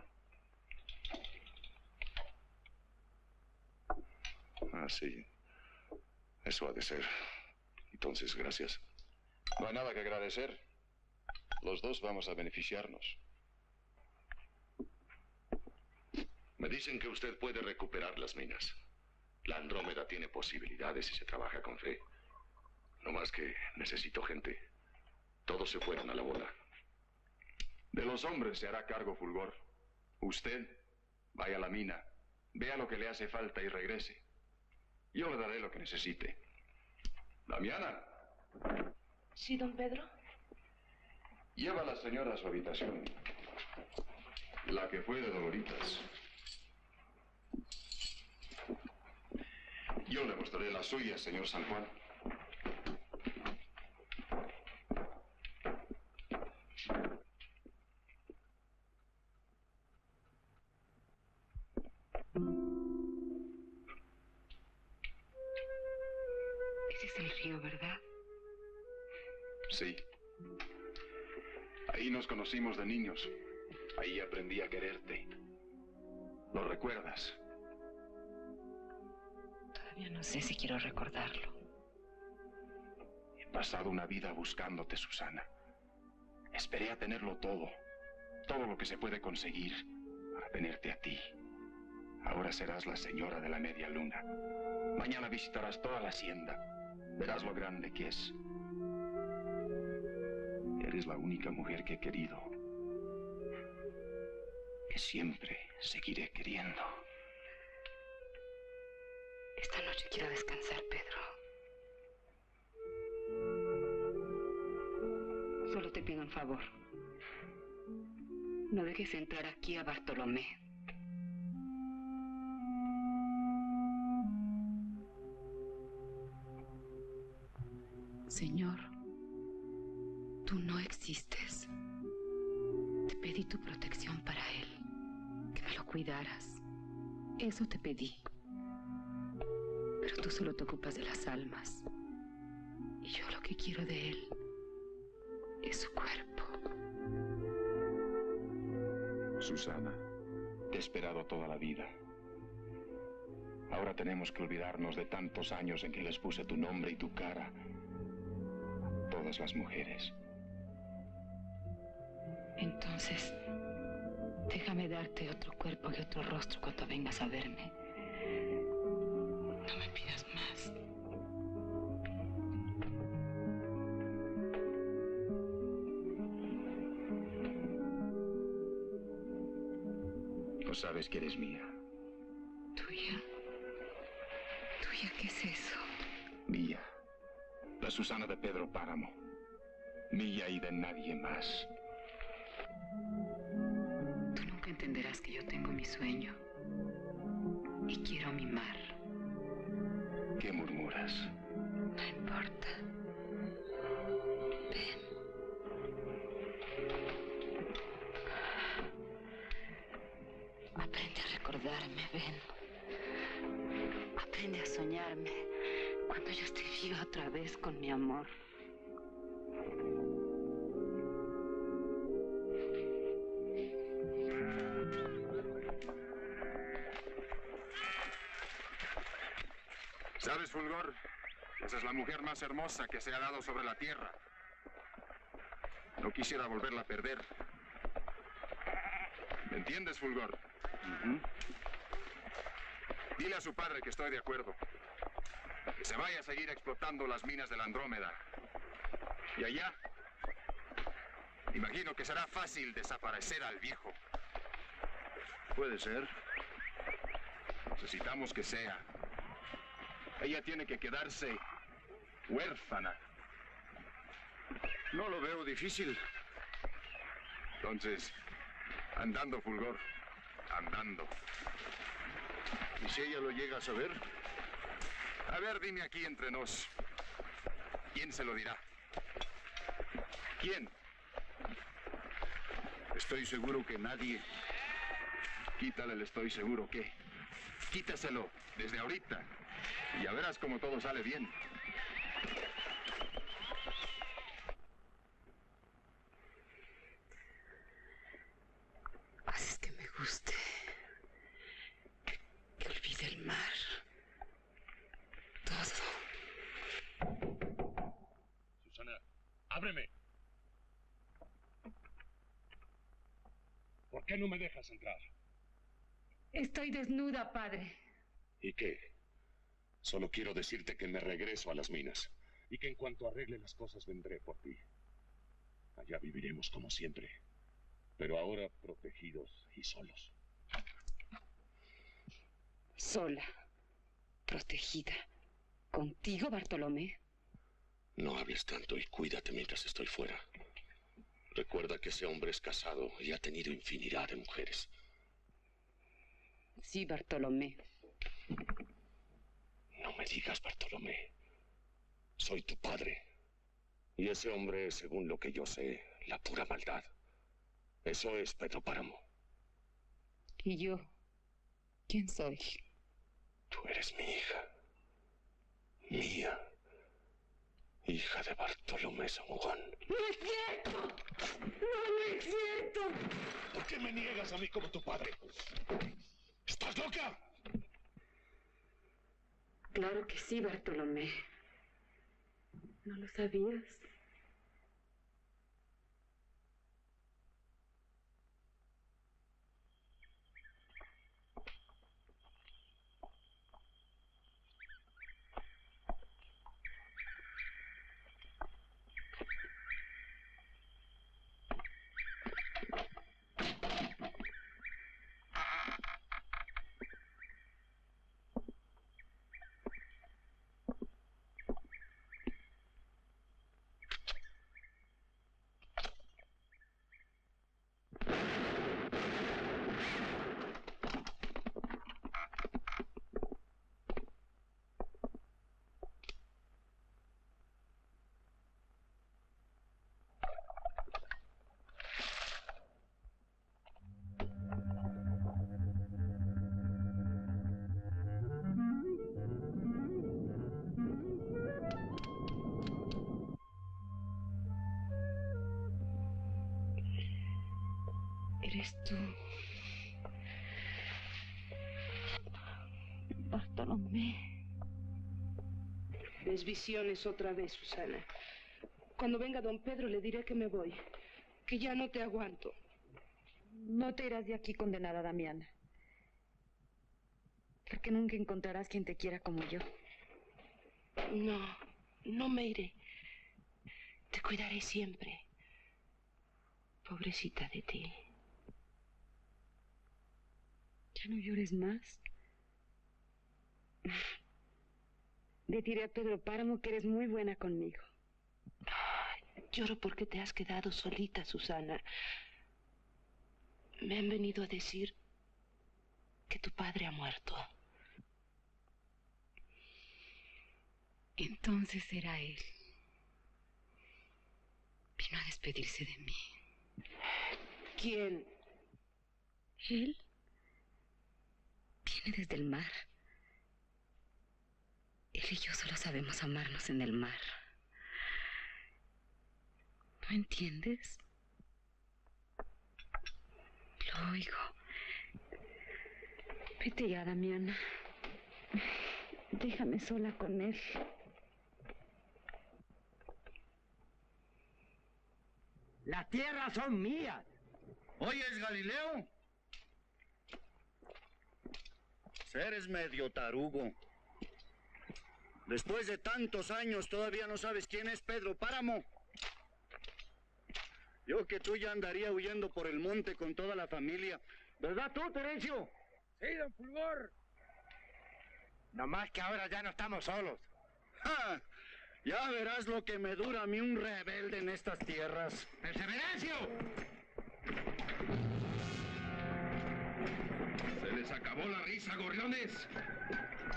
Ah, sí. Eso ha de ser. Entonces, gracias. No hay nada que agradecer. Los dos vamos a beneficiarnos. Me dicen que usted puede recuperar las minas. La Andrómeda tiene posibilidades si se trabaja con fe. No más que necesito gente. Todos se fueron a la boda. De los hombres se hará cargo Fulgor. Usted vaya a la mina, vea lo que le hace falta y regrese. Yo le daré lo que necesite. Damiana. Sí, don Pedro. Lleva a la señora a su habitación. La que fue de Doloritas. Yo le mostraré la suya, señor San Juan. Ese es el río, ¿verdad? Sí. Ahí nos conocimos de niños. Ahí aprendí a quererte. ¿Lo recuerdas? Todavía no sé si quiero recordarlo. He pasado una vida buscándote, Susana. Esperé a tenerlo todo. Todo lo que se puede conseguir para tenerte a ti. Ahora serás la señora de la media luna. Mañana visitarás toda la hacienda. Verás lo grande que es. Eres la única mujer que he querido. Que siempre seguiré queriendo. Esta noche quiero descansar, Pedro. Solo te pido un favor. No dejes entrar aquí a Bartolomé. Señor, tú no existes. Te pedí tu protección para él, que me lo cuidaras. Eso te pedí. Pero tú solo te ocupas de las almas. Y yo lo que quiero de él es su cuerpo. Susana, te he esperado toda la vida. Ahora tenemos que olvidarnos de tantos años en que les puse tu nombre y tu cara a todas las mujeres. Entonces, déjame darte otro cuerpo y otro rostro cuando vengas a verme. No me pidas más. No sabes que eres mía. ¿Tuya? ¿Tuya qué es eso? Mía. La Susana de Pedro Páramo. Mía y de nadie más. Tú nunca entenderás que yo tengo mi sueño. Y quiero mi mar. ¿Qué murmuras? No importa. Ven. Aprende a recordarme, ven. Aprende a soñarme cuando yo esté viva otra vez con mi amor. ¿Sabes, Fulgor? Esa es la mujer más hermosa que se ha dado sobre la tierra. No quisiera volverla a perder. ¿Me entiendes, Fulgor? Dile a su padre que estoy de acuerdo. Que se vaya a seguir explotando las minas de la Andrómeda. Y allá, imagino que será fácil desaparecer al viejo. Puede ser. Necesitamos que sea. Ella tiene que quedarse huérfana. No lo veo difícil. Entonces, andando, Fulgor. Andando. ¿Y si ella lo llega a saber? A ver, dime aquí entre nos. ¿Quién se lo dirá? ¿Quién? Estoy seguro que nadie. Quítale el estoy seguro que. Quítaselo desde ahorita. Y ya verás cómo todo sale bien. Haces que me guste. Que olvide el mar. Todo. Susana, ábreme. ¿Por qué no me dejas entrar? Estoy desnuda, padre. ¿Y qué? Solo quiero decirte que me regreso a las minas y que en cuanto arregle las cosas vendré por ti. Allá viviremos como siempre, pero ahora protegidos y solos. Sola, protegida. ¿Contigo, Bartolomé? No hables tanto y cuídate mientras estoy fuera. Recuerda que ese hombre es casado y ha tenido infinidad de mujeres. Sí, Bartolomé. No me digas, Bartolomé. Soy tu padre. Y ese hombre es, según lo que yo sé, la pura maldad. Eso es Pedro Páramo. ¿Y yo? ¿Quién soy? Tú eres mi hija. Mía. Hija de Bartolomé San Juan. ¡No es cierto! ¡No es cierto! ¿Por qué me niegas a mí como tu padre? ¿Estás loca? Claro que sí, Bartolomé. ¿No lo sabías? ¿Eres tú? Bartolomé. Ves visiones otra vez, Susana. Cuando venga don Pedro le diré que me voy, que ya no te aguanto. No te irás de aquí condenada, Damiana. Porque nunca encontrarás quien te quiera como yo. No, no me iré. Te cuidaré siempre. Pobrecita de ti. Ya no llores más. Le diré a Pedro Páramo que eres muy buena conmigo. Lloro porque te has quedado solita, Susana. Me han venido a decir que tu padre ha muerto. Entonces era él. Vino a despedirse de mí. ¿Quién? Él. Viene desde el mar. Él y yo solo sabemos amarnos en el mar. ¿No entiendes? Lo oigo. Vete ya, Damiana. Déjame sola con él. Las tierras son mías. ¿Oyes, Galileo? Eres medio tarugo. Después de tantos años, ¿todavía no sabes quién es Pedro Páramo? Yo que tú ya andaría huyendo por el monte con toda la familia. ¿Verdad tú, Terencio? Sí, don Fulgor. Nomás que ahora ya no estamos solos. ¡Ja! Ya verás lo que me dura a mí un rebelde en estas tierras. ¡Perseverancia! ¿Se les acabó la risa, gorriones?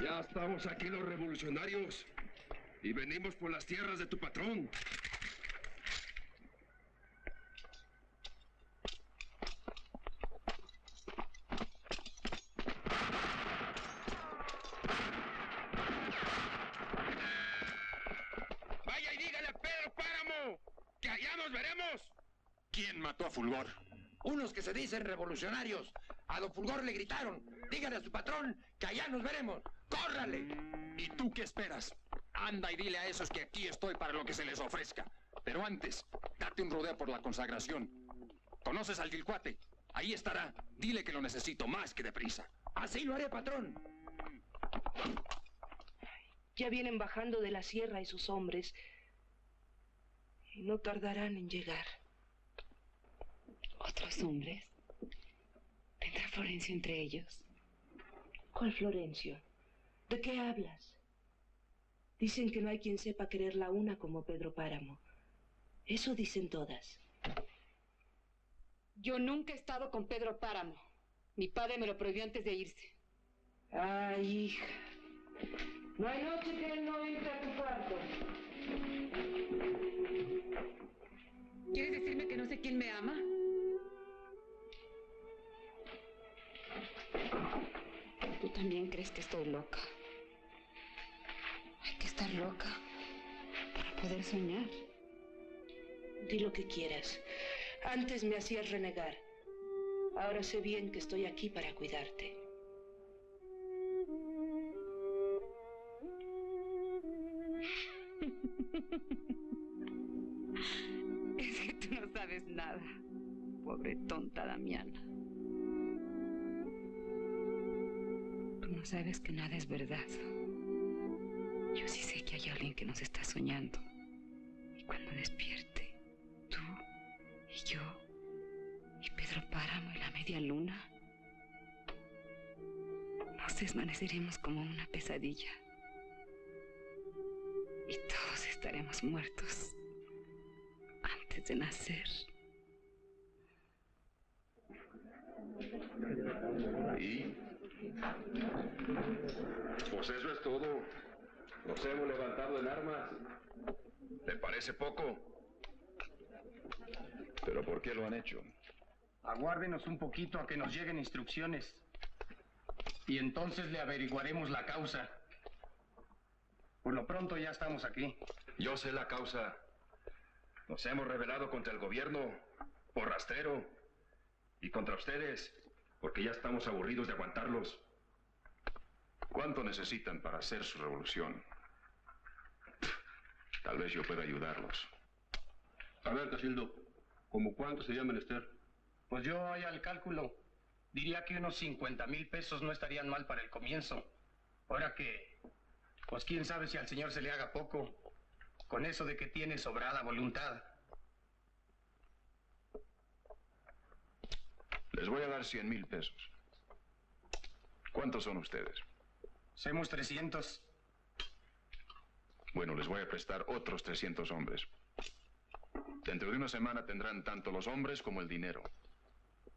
Ya estamos aquí los revolucionarios y venimos por las tierras de tu patrón. Vaya y dígale a Pedro Páramo que allá nos veremos. ¿Quién mató a Fulgor? Unos que se dicen revolucionarios. A don Fulgor le gritaron, dígale a su patrón que allá nos veremos. ¡Córrale! ¿Y tú qué esperas? Anda y dile a esos que aquí estoy para lo que se les ofrezca. Pero antes, date un rodeo por la consagración. ¿Conoces al Gilcuate? Ahí estará. Dile que lo necesito más que deprisa. Así lo haré, patrón. Ya vienen bajando de la sierra esos hombres. Y no tardarán en llegar. ¿Otros hombres? ¿Tendrá Florencio entre ellos? ¿Cuál Florencio? ¿De qué hablas? Dicen que no hay quien sepa querer la una como Pedro Páramo. Eso dicen todas. Yo nunca he estado con Pedro Páramo. Mi padre me lo prohibió antes de irse. Ay, hija. No hay noche que él no entre a tu cuarto. ¿Quieres decirme que no sé quién me ama? Tú también crees que estoy loca. Hay que estar loca para poder soñar. Di lo que quieras. Antes me hacías renegar. Ahora sé bien que estoy aquí para cuidarte. Es que tú no sabes nada, pobre tonta Damiana. Tú no sabes que nada es verdad. Yo sí sé que hay alguien que nos está soñando. Y cuando despierte, tú y yo y Pedro Páramo y la media luna, nos desvaneceremos como una pesadilla. Y todos estaremos muertos antes de nacer. ¿Y? Pues eso es todo. Nos hemos levantado en armas. ¿Te parece poco? ¿Pero por qué lo han hecho? Aguárdenos un poquito a que nos lleguen instrucciones. Y entonces le averiguaremos la causa. Por lo pronto ya estamos aquí. Yo sé la causa. Nos hemos rebelado contra el gobierno por rastrero y contra ustedes porque ya estamos aburridos de aguantarlos. ¿Cuánto necesitan para hacer su revolución? Tal vez yo pueda ayudarlos. A ver, Casildo, ¿cómo cuánto sería menester? Pues yo haría el cálculo. Diría que unos 50,000 pesos no estarían mal para el comienzo. Ahora que, pues quién sabe si al señor se le haga poco, con eso de que tiene sobrada voluntad. Les voy a dar 100,000 pesos. ¿Cuántos son ustedes? Somos 300. Bueno, les voy a prestar otros 300 hombres. Dentro de una semana tendrán tanto los hombres como el dinero.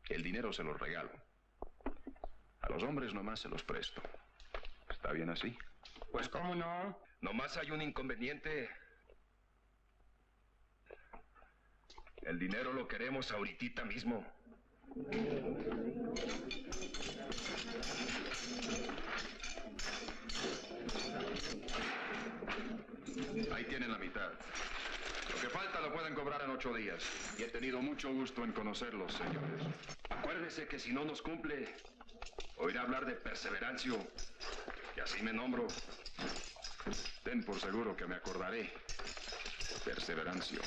El dinero se los regalo. A los hombres nomás se los presto. ¿Está bien así? Pues cómo no. Nomás hay un inconveniente. El dinero lo queremos ahorita mismo. Ahí tienen la mitad. Lo que falta lo pueden cobrar en 8 días. Y he tenido mucho gusto en conocerlos, señores. Acuérdese que si no nos cumple, oirá hablar de Perseverancio. Y así me nombro. Ten por seguro que me acordaré. Perseverancio.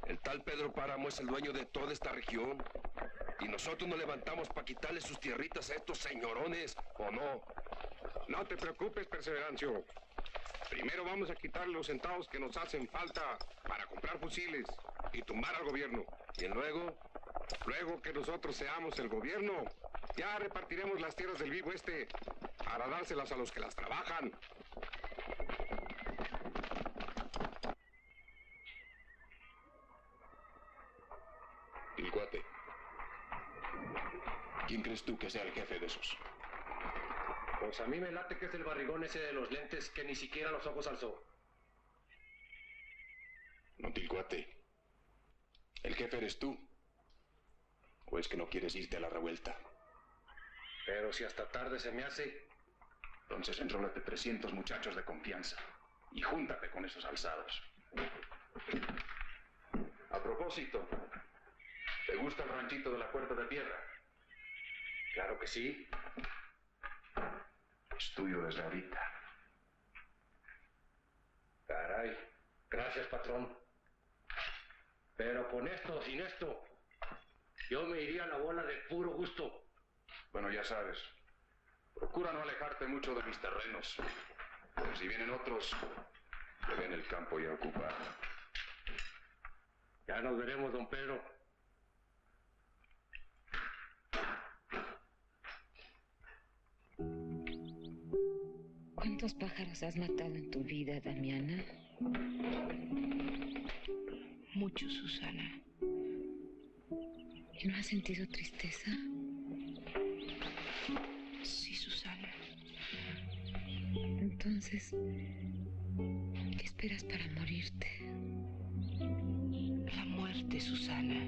El tal Pedro Páramo es el dueño de toda esta región. Y nosotros nos levantamos para quitarle sus tierritas a estos señorones, ¿o no? No te preocupes, Perseverancio. Primero vamos a quitar los centavos que nos hacen falta para comprar fusiles y tumbar al gobierno. Y luego que nosotros seamos el gobierno, ya repartiremos las tierras del vivo este para dárselas a los que las trabajan. Tilcuate, ¿quién crees tú que sea el jefe de esos? Pues a mí me late que es el barrigón ese de los lentes que ni siquiera los ojos alzó. No, Tilcuate. ¿El jefe eres tú? ¿O es que no quieres irte a la revuelta? Pero si hasta tarde se me hace... Entonces enrólate 300 muchachos de confianza y júntate con esos alzados. A propósito, ¿te gusta el ranchito de la Puerta de Piedra? Claro que sí. Es tuyo desde ahorita. Caray, gracias, patrón. Pero con esto o sin esto, yo me iría a la bola de puro gusto. Bueno, ya sabes, procura no alejarte mucho de mis terrenos. Porque si vienen otros, te ven el campo ya ocupado. Ya nos veremos, don Pedro. ¿Cuántos pájaros has matado en tu vida, Damiana? Muchos, Susana. ¿Y no has sentido tristeza? Sí, Susana. Entonces, ¿qué esperas para morirte? La muerte, Susana.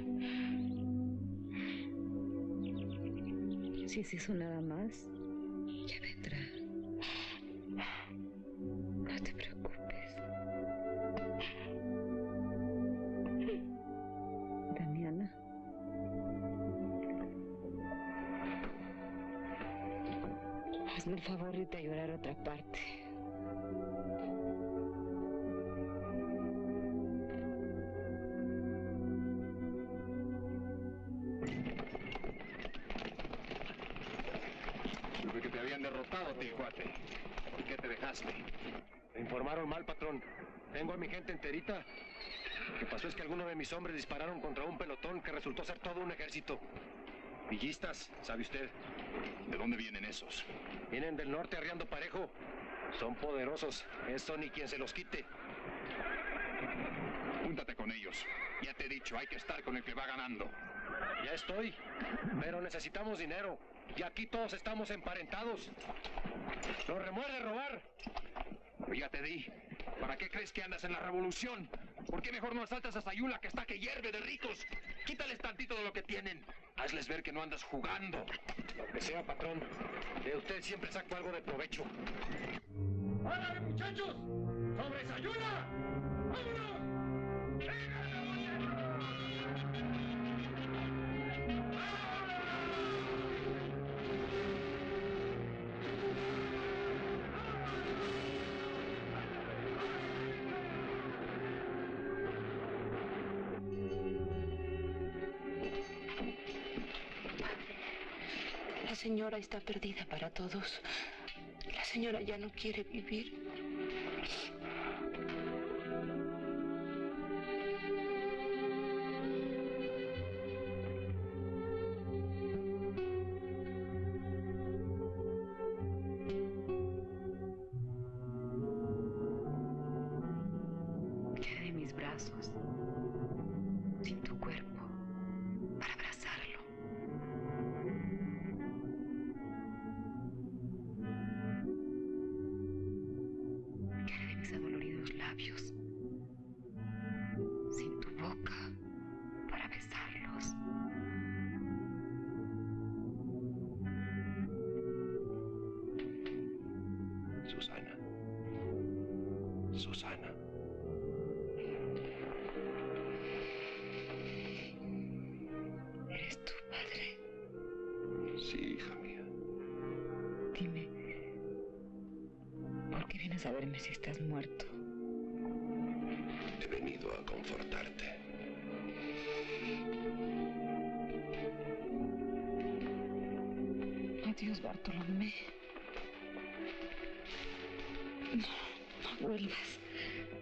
Si es eso nada más, ya vendrá. No te preocupes. Damiana. Hazme el favor de irte a llorar a otra parte. Supe que te habían derrotado, Tilcuate. ¿Por qué te dejaste? Me informaron mal, patrón. Tengo a mi gente enterita. Lo que pasó es que algunos de mis hombres dispararon contra un pelotón que resultó ser todo un ejército. Villistas, sabe usted. ¿De dónde vienen esos? Vienen del norte arriando parejo. Son poderosos. Eso ni quien se los quite. Júntate con ellos. Ya te he dicho, hay que estar con el que va ganando. Ya estoy. Pero necesitamos dinero. Y aquí todos estamos emparentados. Nos remuerde robar. Pero ya te di. ¿Para qué crees que andas en la revolución? ¿Por qué mejor no asaltas a Sayula, que está que hierve de ricos? Quítales tantito de lo que tienen. Hazles ver que no andas jugando. Lo que sea, patrón. De usted siempre saco algo de provecho. ¡Órale, muchachos! ¡Sobre Sayula! ¡Vámonos! La señora está perdida para todos. La señora ya no quiere vivir. Quedé en mis brazos, sin tu cuerpo, para abrazarlo. Quedé de mis adoloridos labios, sin tu boca, para besarlos. Susana. Susana. ¿Eres tú, padre? Sí, hija mía. Dime, ¿por qué vienes a verme si estás muerto? He venido a confortarte. Adiós, Bartolomé. No vuelvas.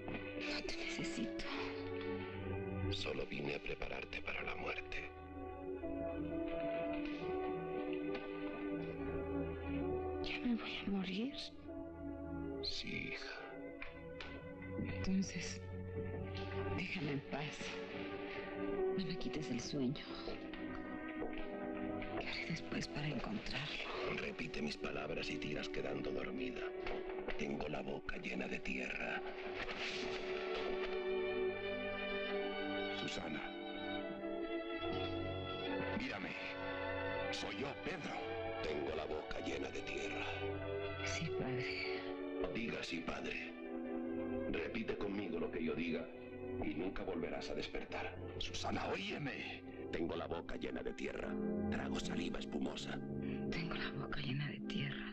No te necesito. Solo vine a prepararte para la muerte. ¿Ya me voy a morir? Sí, hija. Entonces, déjame en paz. No me quites el sueño. ¿Qué haré después para encontrarlo? Repite mis palabras y te irás quedando dormida. Tengo la boca llena de tierra. Susana. Mírame. Soy yo, Pedro. Tengo la boca llena de tierra. Sí, padre. Diga sí, padre. Repite conmigo lo que yo diga y nunca volverás a despertar. Susana, óyeme. Tengo la boca llena de tierra. Trago saliva espumosa. Tengo la boca llena de tierra.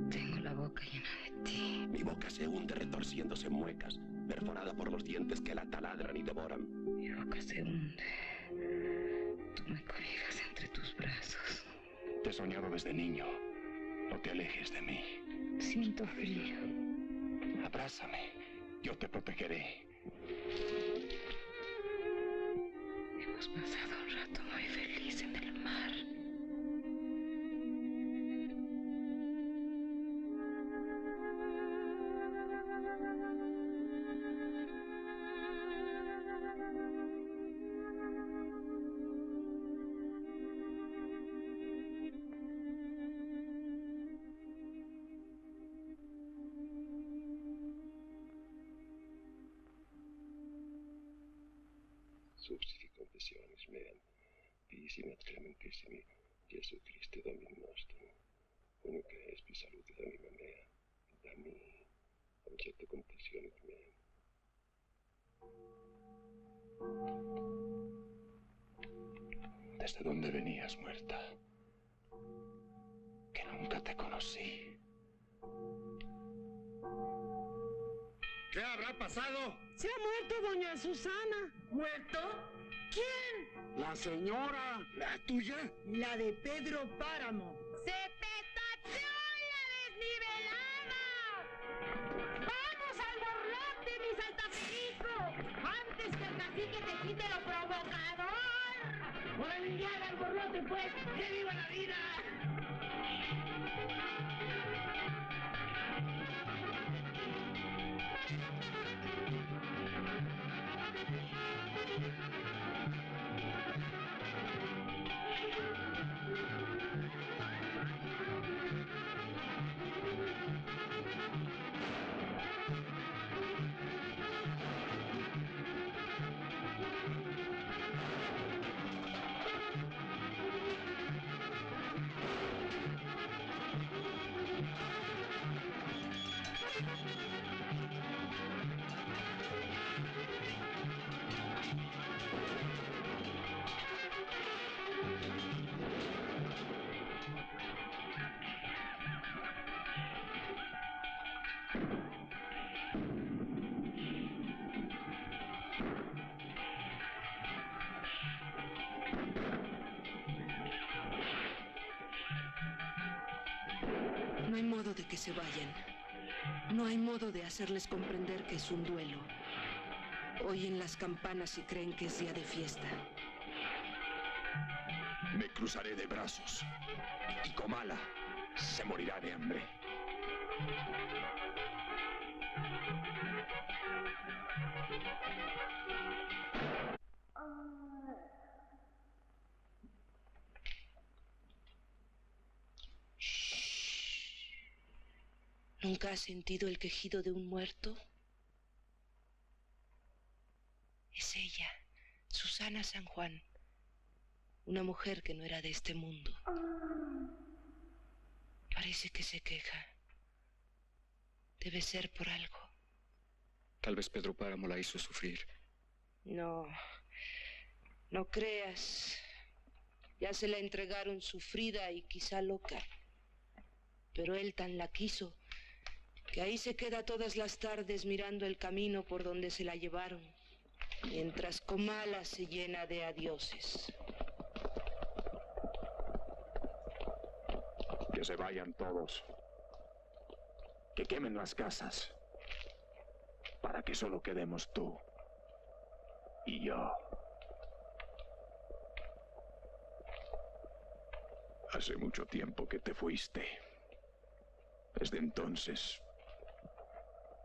Tengo la boca llena de ti. Mi boca se hunde retorciéndose en muecas, perforada por los dientes que la taladran y devoran. Mi boca se hunde. Tú me cobijas entre tus brazos. Te he soñado desde niño. No te alejes de mí. Siento frío. Abrázame. Yo te protegeré. Hemos pasado un rato muy feliz en el mar. Subsidi confessionis meam, pissim et clementissimi, Jesu Christe Domini nostrum, unica espi salute d'anima mea, da mi, objecto confessionis meam. ¿Desde dónde venías, muerta? Que nunca te conocí. ¿Qué habrá pasado? Se ha muerto doña Susana. ¿Muerto? ¿Quién? La señora. ¿La tuya? La de Pedro Páramo. ¡Se te tachó la desnivelada! ¡Vamos al borlote, mi saltapico! ¡Antes que el cacique te quite lo provocador! ¡Órale, ya al borlote, pues! ¡Que viva la vida! No hay modo de que se vayan. No hay modo de hacerles comprender que es un duelo. Oyen las campanas y creen que es día de fiesta. Me cruzaré de brazos y Comala se morirá de hambre. ¿Nunca has sentido el quejido de un muerto? Es ella, Susana San Juan, una mujer que no era de este mundo. Parece que se queja. Debe ser por algo. Tal vez Pedro Páramo la hizo sufrir. No, no creas. Ya se la entregaron sufrida y quizá loca. Pero él tan la quiso que ahí se queda todas las tardes mirando el camino por donde se la llevaron, mientras Comala se llena de adioses. Que se vayan todos. Que quemen las casas. Para que solo quedemos tú y yo. Hace mucho tiempo que te fuiste. Desde entonces,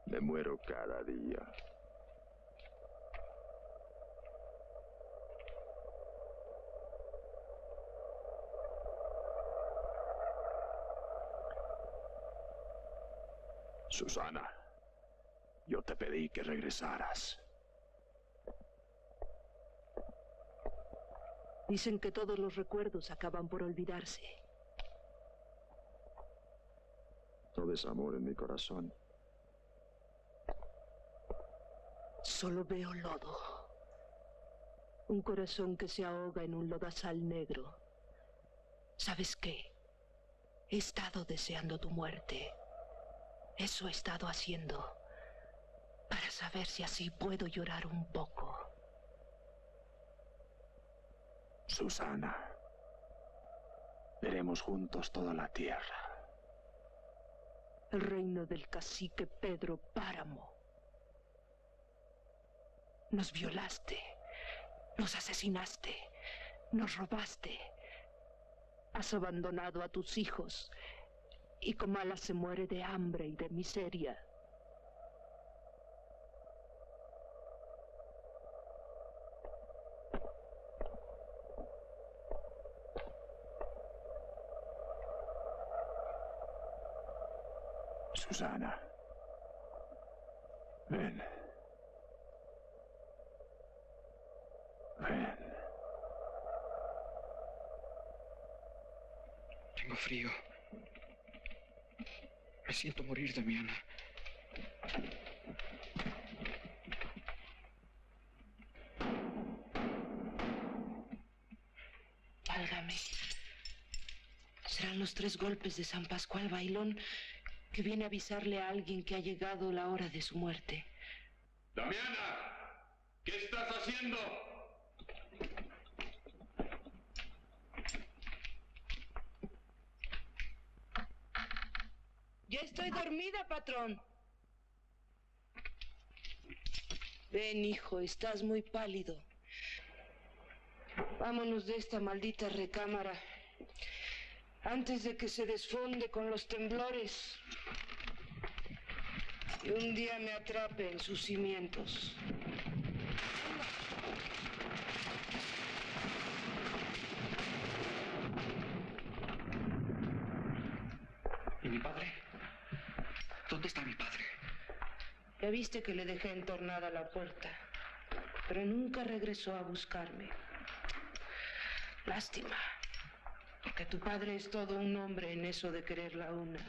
me muero cada día. Susana, yo te pedí que regresaras. Dicen que todos los recuerdos acaban por olvidarse. No ves amor en mi corazón. Solo veo lodo. Un corazón que se ahoga en un lodazal negro. ¿Sabes qué? He estado deseando tu muerte. Eso he estado haciendo. Para saber si así puedo llorar un poco. Susana, Veremos juntos toda la tierra. El reino del cacique Pedro Páramo. Nos violaste, nos asesinaste, nos robaste. Has abandonado a tus hijos y Comala se muere de hambre y de miseria. Susana, ven. Ven. Tengo frío. Me siento morir, Damiana. Válgame. Serán los 3 golpes de San Pascual Bailón que viene a avisarle a alguien que ha llegado la hora de su muerte. ¡Damiana! ¿Qué estás haciendo? Ya estoy dormida, patrón. Ven, hijo, estás muy pálido. Vámonos de esta maldita recámara antes de que se desfonde con los temblores y un día me atrape en sus cimientos. ¿Y mi padre? ¿Dónde está mi padre? Ya viste que le dejé entornada la puerta, pero nunca regresó a buscarme. Lástima, porque tu padre es todo un hombre en eso de quererla a una.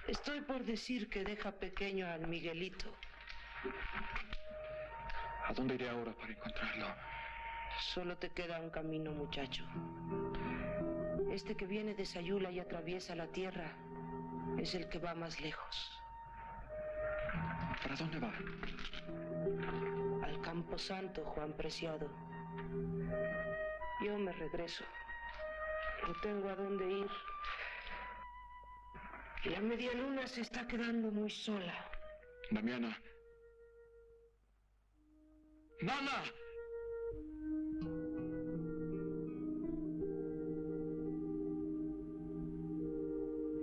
Estoy por decir que deja pequeño al Miguelito. ¿A dónde iré ahora para encontrarlo? Solo te queda un camino, muchacho. Este que viene de Sayula y atraviesa la tierra es el que va más lejos. ¿Para dónde va? Al Camposanto, Juan Preciado. Yo me regreso. No tengo a dónde ir. Y la media luna se está quedando muy sola. Damiana. ¡Nana!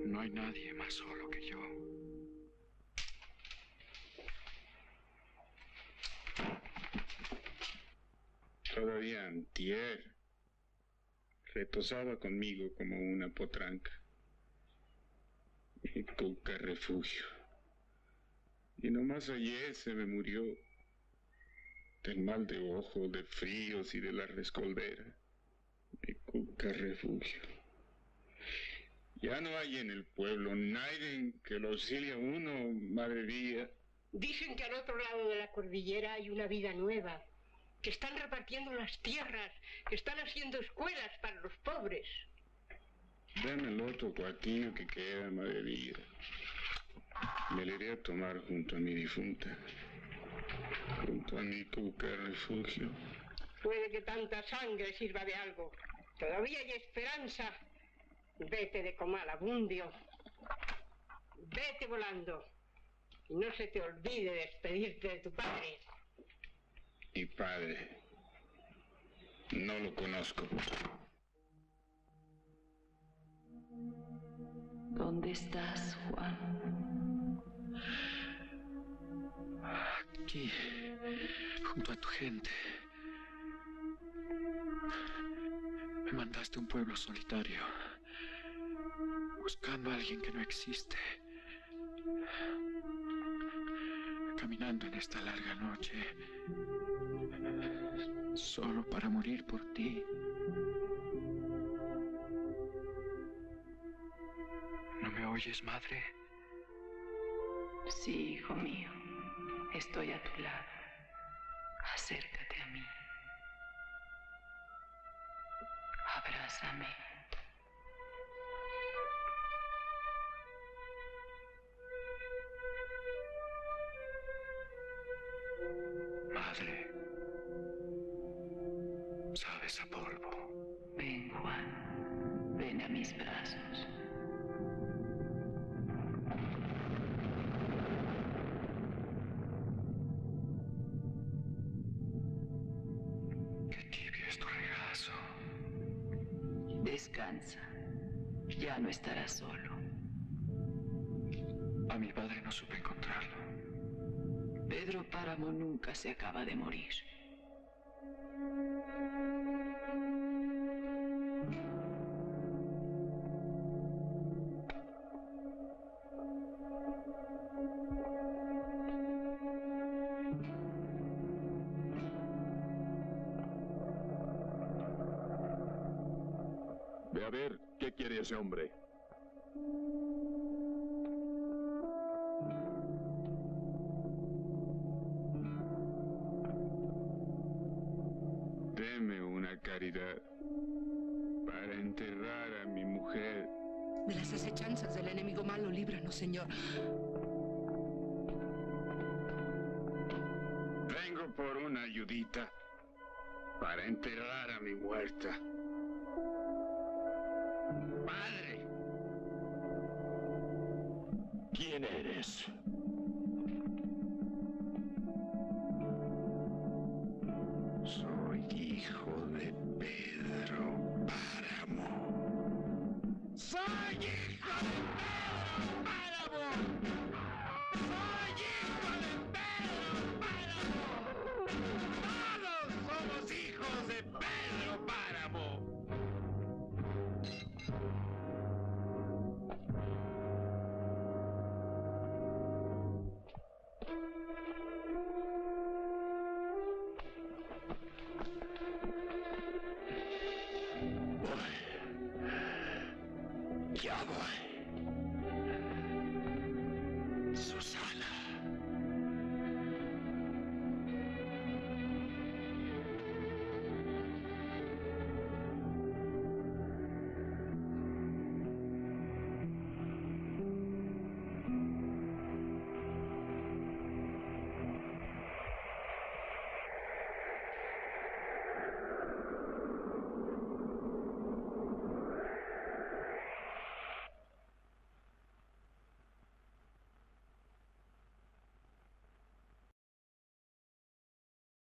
No hay nadie más solo que yo. Todavía antier retosaba conmigo como una potranca. Mi cuca refugio. Y nomás ayer se me murió del mal de ojo, de fríos y de la rescoldera. Mi cuca refugio. Ya no hay en el pueblo nadie que lo auxilie a uno, madre mía. Dicen que al otro lado de la cordillera hay una vida nueva, que están repartiendo las tierras, que están haciendo escuelas para los pobres. Dame el otro cuartillo que queda, madre mía. Me le iré a tomar junto a mi difunta, junto a mi cuca refugio. Puede que tanta sangre sirva de algo. Todavía hay esperanza. Vete de Comala, Bundio. Vete volando. Y no se te olvide despedirte de tu padre. Mi padre. No lo conozco. ¿Dónde estás, Juan? Aquí, junto a tu gente. Me mandaste a un pueblo solitario, buscando a alguien que no existe. Caminando en esta larga noche, solo para morir por ti. ¿No me oyes, madre? Sí, hijo mío. Estoy a tu lado. Acércate a mí. Abrázame. Madre, sabes a polvo. Ven, Juan. a mis brazos. Qué tibio es tu regazo. Descansa. Ya no estarás solo. A mi padre no supe encontrarlo. Pedro Páramo nunca se acaba de morir. Ve a ver qué quiere ese hombre. Deme una caridad para enterrar a mi mujer. De las acechanzas del enemigo malo, líbranos, Señor. Vengo por una ayudita para enterrar a mi muerta. ¡Padre! ¿Quién eres? Soy hijo de Pedro Páramo. ¡Soy hijo de Pedro Páramo! ¡Soy hijo de Pedro Páramo! ¡Todos somos hijos de Pedro Páramo! Ya voy.